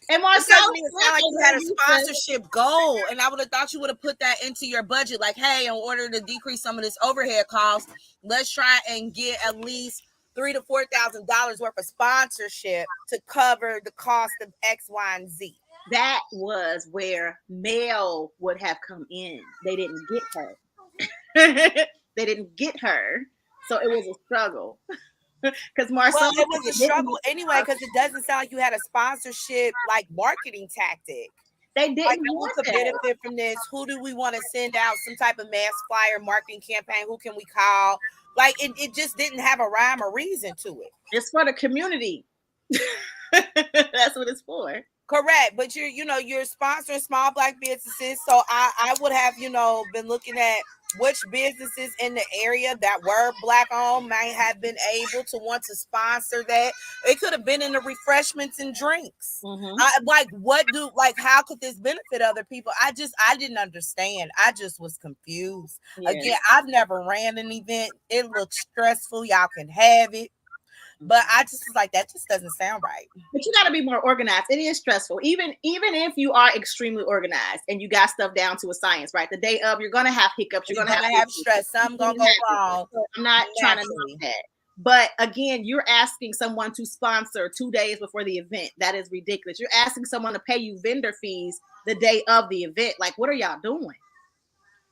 And Marcel, it sounded like you had a sponsorship goal, and I would have thought you would have put that into your budget. Like, hey, in order to decrease some of this overhead cost, let's try and get at least $3,000 to $4,000 worth of sponsorship to cover the cost of X, Y, and Z. That was where Mel would have come in. They didn't get her. They didn't get her, so it was a struggle. Because Marcel, it was a struggle anyway. Because it doesn't sound like you had a sponsorship like marketing tactic. They didn't. Like, who could benefit from this? Who do we want to send out some type of mass flyer marketing campaign? Who can we call? Like, it just didn't have a rhyme or reason to it. It's for the community. That's what it's for. Correct, but you're sponsoring small Black businesses, so I would have been looking at which businesses in the area that were Black owned might have been able to want to sponsor that. It could have been in the refreshments and drinks. Mm-hmm. How could this benefit other people? I didn't understand. I just was confused. Yeah. Again, I've never ran an event. It looks stressful. Y'all can have it. But I just was like, that just doesn't sound right. But you got to be more organized. It is stressful. Even if you are extremely organized and you got stuff down to a science, right? The day of, you're going to have hiccups. You're going to have stress. Something's going to go wrong. So I'm not trying to do that. But again, you're asking someone to sponsor 2 days before the event. That is ridiculous. You're asking someone to pay you vendor fees the day of the event. Like, what are y'all doing?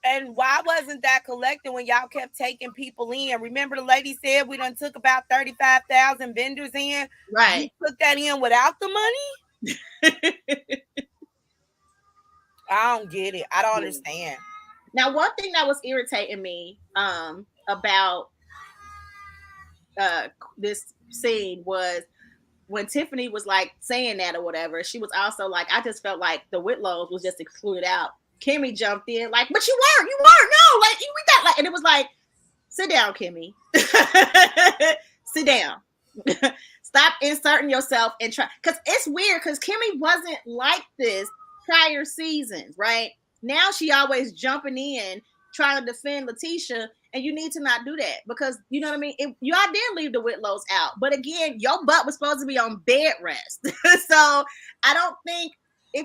And why wasn't that collected when y'all kept taking people in? Remember the lady said we done took about 35,000 vendors in? Right. You took that in without the money? I don't get it. I don't understand. Now, one thing that was irritating me about this scene was when Tiffany was like saying that or whatever, she was also like, I just felt like the Whitlows was just excluded out. Kimmy jumped in like, but you weren't, no, like we got like, and it was like, sit down, Kimmy. Sit down. Stop inserting yourself and try, because it's weird because Kimmy wasn't like this prior seasons, right? Now she always jumping in, trying to defend Letitia, and you need to not do that because you know what I mean? Y'all did leave the Whitlows out, but again, your butt was supposed to be on bed rest. So I don't think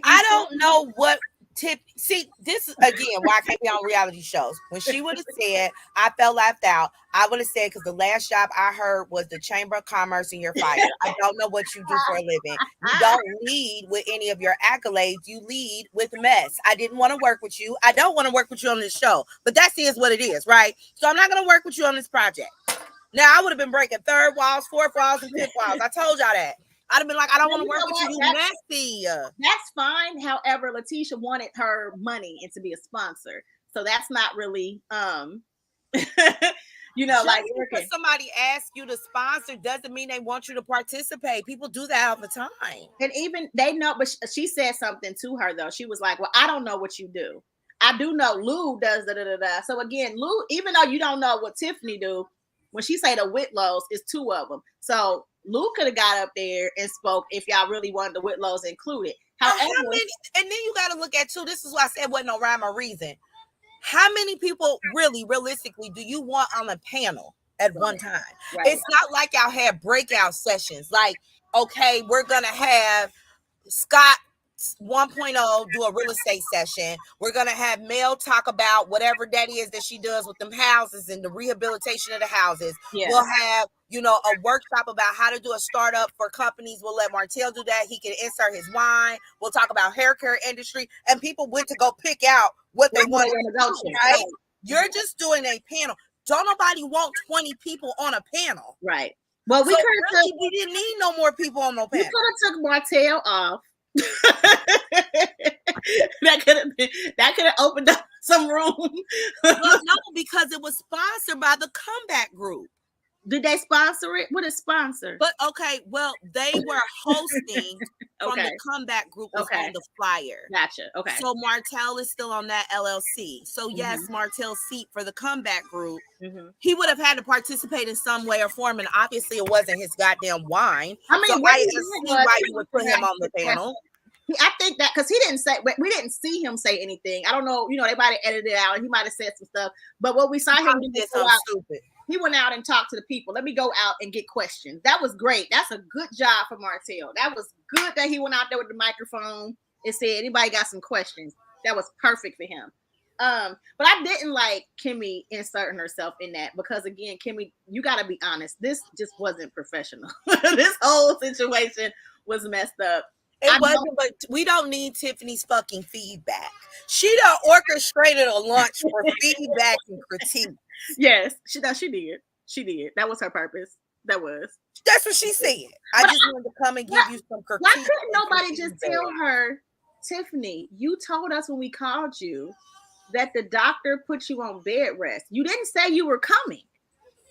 I don't know what see, this is again why I can't be on reality shows. When she would have said I felt left out, I would have said because the last job I heard was the Chamber of Commerce and you're fired. I don't know what you do for a living. You don't lead with any of your accolades. You lead with mess. I didn't want to work with you. I don't want to work with you on this show, but that is what it is, right? So I'm not going to work with you on this project. Now I would have been breaking third walls, fourth walls, and fifth walls. I told y'all that. I'd have been like, I don't want to work with you. You messy. That's fine. However, Letitia wanted her money and to be a sponsor. So that's not really, like because somebody asks you to sponsor doesn't mean they want you to participate. People do that all the time. And even they know, but she said something to her though. She was like, well, I don't know what you do. I do know Lou does da-da-da-da. So again, Lou, even though you don't know what Tiffany do, when she say the Whitlows, it's two of them. So Lou could have got up there and spoke if y'all really wanted the Whitlows included. However, and then you got to look at too. This is why I said wasn't no rhyme or reason. How many people really, realistically, do you want on a panel at one time? Right. It's not like y'all had breakout sessions. Like, okay, we're gonna have Scott 1.0 do a real estate session. We're gonna have Mel talk about whatever that is that she does with them houses and the rehabilitation of the houses. Yeah. We'll have, a workshop about how to do a startup for companies. We'll let Martell do that. He can insert his wine. We'll talk about hair care industry, and people went to go pick out what they want to go to. Right? You're just doing a panel. Don't nobody want 20 people on a panel. Right. Well, we we didn't need no more people on no panel. We could have took Martell off. that could have opened up some room. Well, no, because it was sponsored by the Comeback Group. Did they sponsor it? What is sponsor? But okay, well, they were hosting from the Comeback Group was on the flyer. Gotcha. Okay. So Martell is still on that LLC. So yes, Martell's seat for the Comeback Group. He would have had to participate in some way or form, and obviously it wasn't his goddamn wine. I mean, so I see why you would put him on the panel. I think that because he didn't say, we didn't see him say anything. I don't know, they might have edited it out and he might have said some stuff. But what we saw him do was stupid. He went out and talked to the people. Let me go out and get questions. That was great. That's a good job for Martell. That was good that he went out there with the microphone and said, anybody got some questions? That was perfect for him. But I didn't like Kimmy inserting herself in that because, again, Kimmy, you got to be honest. This just wasn't professional. This whole situation was messed up. It wasn't, but we don't need Tiffany's fucking feedback. She done orchestrated a lunch for feedback and critique. Yes, she did. She did. That was her purpose. That's what she said. I just wanted to come and give you some critique. Why couldn't nobody just tell her, Tiffany, you told us when we called you that the doctor put you on bed rest. You didn't say you were coming.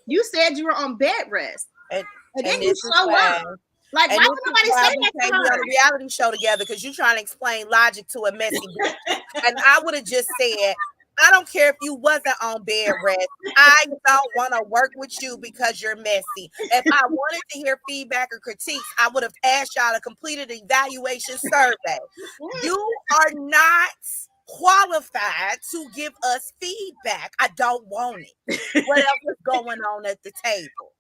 You said you were on bed rest. And then you show up. Like, why would nobody say that to her? We on a reality show together because you're trying to explain logic to a messy bitch. And I would have just said, I don't care if you wasn't on bed rest. I don't want to work with you because you're messy. If I wanted to hear feedback or critiques, I would have asked y'all to complete an evaluation survey. You are not qualified to give us feedback. I don't want it. What else is going on at the table?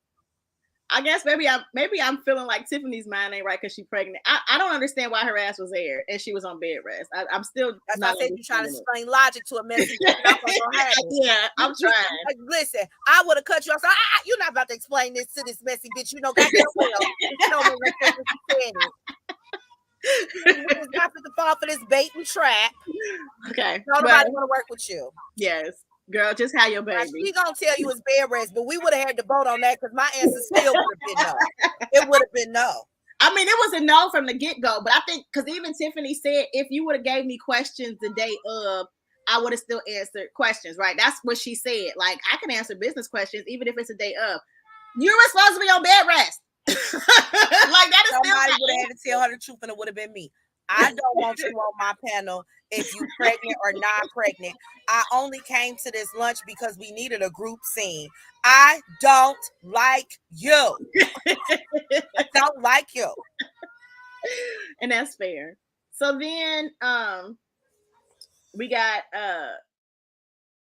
I guess maybe I'm feeling like Tiffany's mind ain't right because she's pregnant. I don't understand why her ass was there and she was on bed rest. I'm still. That's why I said you're trying to explain logic to a messy. Yeah, I'm trying. Like, listen, I would have cut you off. So, you're not about to explain this to this messy bitch. Goddamn well. It's not to fall for this bait and trap. Okay. Nobody want to work with you. Yes. Girl, just have your baby. She gonna tell you it's bed rest, but we would have had to vote on that because my answer still would have been no. It would have been no. I mean, it was a no from the get-go, but I think because even Tiffany said if you would have gave me questions the day of, I would have still answered questions, right? That's what she said. Like, I can answer business questions even if it's a day of. You were supposed to be on bed rest. Like, that is somebody would have had to tell her the truth, and it would have been me. I don't want you on my panel if you pregnant or not pregnant. I only came to this lunch because we needed a group scene. I don't like you. I don't like you. And that's fair. So then we got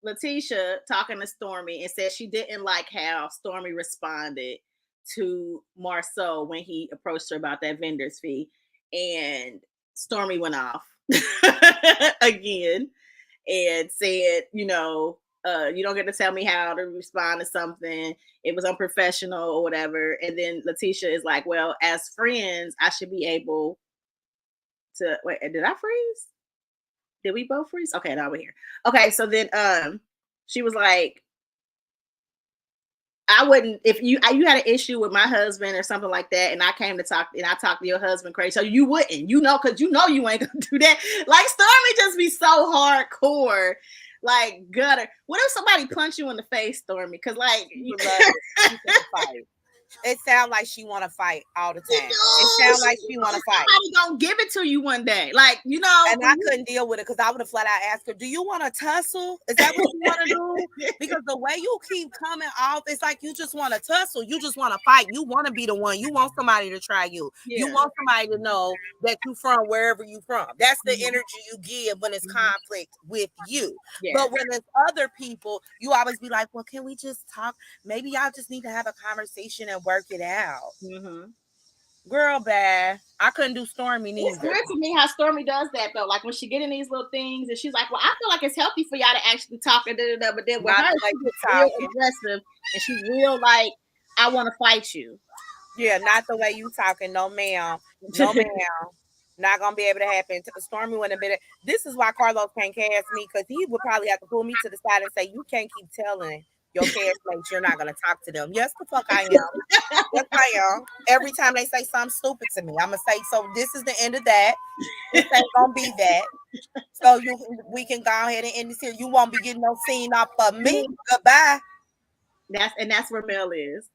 Letitia talking to Stormy and said she didn't like how Stormy responded to Marceau when he approached her about that vendor's fee. And Stormy went off again and said, you don't get to tell me how to respond to something. It was unprofessional or whatever. And then Letitia is like, well, as friends, I should be able to wait. Did I freeze? Did we both freeze? Okay, now we're here. Okay, so then she was like, I wouldn't, if you had an issue with my husband or something like that, and I came to talk, and I talked to your husband crazy, so you wouldn't, because you ain't gonna do that. Like, Stormy just be so hardcore, like gutter. What if somebody punch you in the face, Stormy? Because like, it sounds like she want to fight all the time. It sounds like she want to fight. Somebody gonna give it to you one day, like And I couldn't deal with it because I would have flat out asked her, "Do you want to tussle? Is that what you want to do?" Because the way you keep coming off, it's like you just want to tussle. You just want to fight. You want to be the one. You want somebody to try you. Yeah. You want somebody to know that you from wherever you from. That's the energy you give when it's conflict with you. Yeah. But when it's other people, you always be like, "Well, can we just talk? Maybe y'all just need to have a conversation and work it out." Girl, bad. I couldn't do Stormy neither. It's weird to me how Stormy does that though. Like when she get in these little things and she's like, "Well, I feel like it's healthy for y'all to actually talk and da. But then with Not her, the way you she's real talking. aggressive and she's real like, "I want to fight you." Yeah, not the way you talking. No, ma'am. No, ma'am. Not gonna be able to happen. Stormy wouldn't have been. This is why Carlos can't cast me, because he would probably have to pull me to the side and say, "You can't keep telling your castmates you're not gonna talk to them." Yes, the fuck I am. Yes, I am. Every time they say something stupid to me, I'm gonna say, "So this is the end of that. This ain't gonna be that. So we can go ahead and end this here. You won't be getting no scene off of me. Goodbye." That's where Mel is.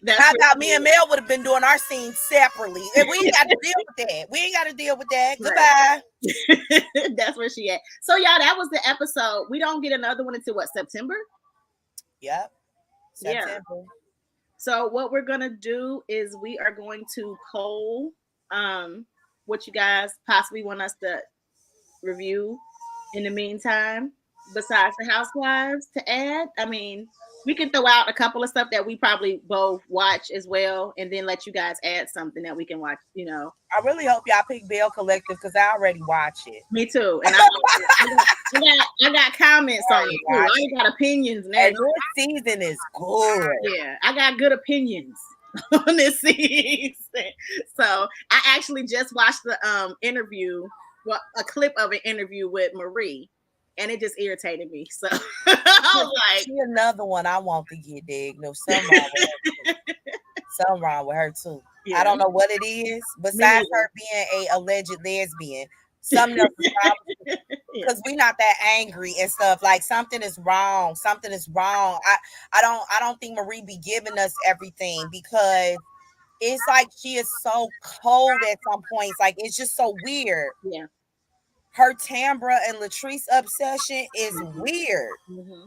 How about me and Mel would have been doing our scenes separately? And we ain't got to deal with that. We ain't got to deal with that. Goodbye. That's where she at. So y'all, that was the episode. We don't get another one until what, September? Yep. September. Yeah. So what we're gonna do is we are going to poll what you guys possibly want us to review in the meantime, besides the Housewives to add. I mean, we can throw out a couple of stuff that we probably both watch as well, and then let you guys add something that we can watch, you know. I really hope y'all pick Bell Collective because I already watch it. Me too. And I got comments on it too. I got opinions now. And this season is good. Yeah, I got good opinions on this season. So I actually just watched the interview, well, a clip of an interview with Marie. And it just irritated me. So I was like, she another one I want to get diagnosed. Something wrong with her too. Yeah. I don't know what it is. Besides her being a alleged lesbian, something else is wrong. Because we're not that angry and stuff. Like something is wrong. Something is wrong. I don't think Marie be giving us everything, because it's like she is so cold at some points. Like it's just so weird. Yeah. Her Tambra and Latrice obsession is weird. Mm-hmm.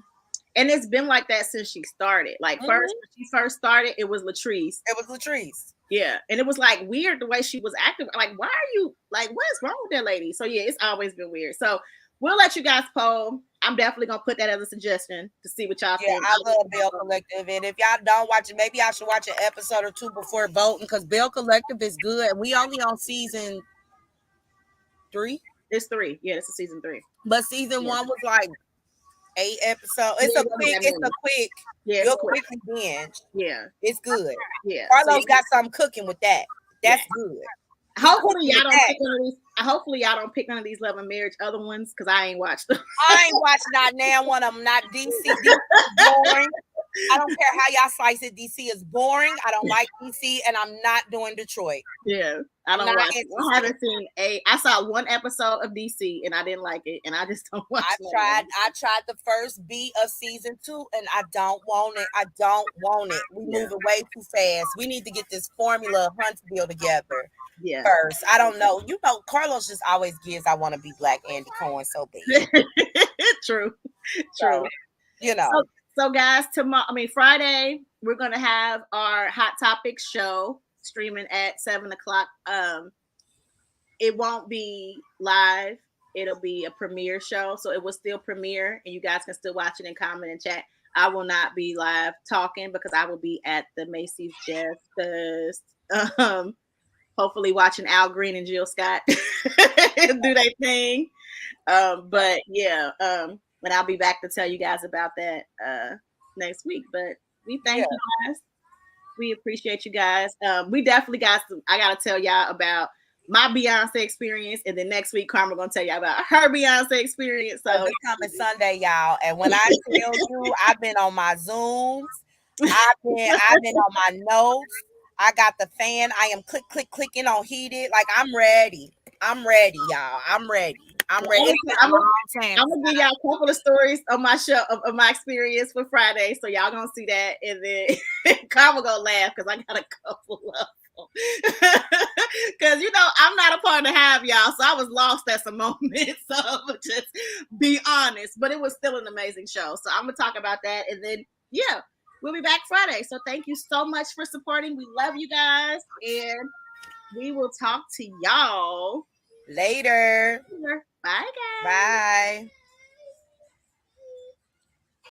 And it's been like that since she started. Like when she first started, it was Latrice. It was Latrice. Yeah. And it was like weird the way she was acting. Like, why are you like, what is wrong with that lady? So yeah, it's always been weird. So we'll let you guys poll. I'm definitely gonna put that as a suggestion to see what y'all think. I love Bell Collective. And if y'all don't watch it, maybe I should watch an episode or two before voting, because Bell Collective is good. And we only on season 3. It's 3. Yeah, this is season 3. But season 1 was like 8 episodes. It's a quick. Yeah, you'll quickly binge. Yeah, it's good. Yeah, Carlos got something cooking with that. That's good. Hopefully y'all don't pick none of these. Hopefully y'all don't pick none of these Love and Marriage other ones, because I ain't watched them. I ain't watched not now one of them. Not DC. DC boring. I don't care how y'all slice it. DC is boring. I don't like DC, and I'm not doing Detroit. Yeah, I don't watch it. I haven't seen I saw one episode of DC, and I didn't like it, and I just don't watch it. I tried the first beat of season 2, and I don't want it. I don't want it. We moving way too fast. We need to get this formula of Huntsville together. Yeah. First, I don't know. You know, Carlos just always gives "I want to be Black Andy Cohen" so bad. True. So, you know. So guys, Friday, we're going to have our Hot Topics show streaming at 7 o'clock. It won't be live. It'll be a premiere show. So it will still premiere, and you guys can still watch it and comment and chat. I will not be live talking because I will be at the Macy's Jazz Fest. Hopefully watching Al Green and Jill Scott do their thing. But yeah, and I'll be back to tell you guys about that next week. But we thank you guys. We appreciate you guys. We definitely got some. I gotta tell y'all about my Beyonce experience, and then next week Karma gonna tell y'all about her Beyonce experience. So it's coming Sunday, y'all. And when I tell you, I've been on my Zooms, I've been on my notes. I got the fan. I am clicking on heated. Like I'm ready, y'all. I'm ready. I'm ready. I'm gonna give y'all a couple of stories on my show of my experience for Friday, so y'all gonna see that, and then Karma gonna laugh because I got a couple of them. Because I'm not a part of Hive, y'all, so I was lost at some moments. So I'm gonna just be honest, but it was still an amazing show. So I'm gonna talk about that, and then we'll be back Friday. So thank you so much for supporting. We love you guys, and we will talk to y'all later. Bye, guys. Bye.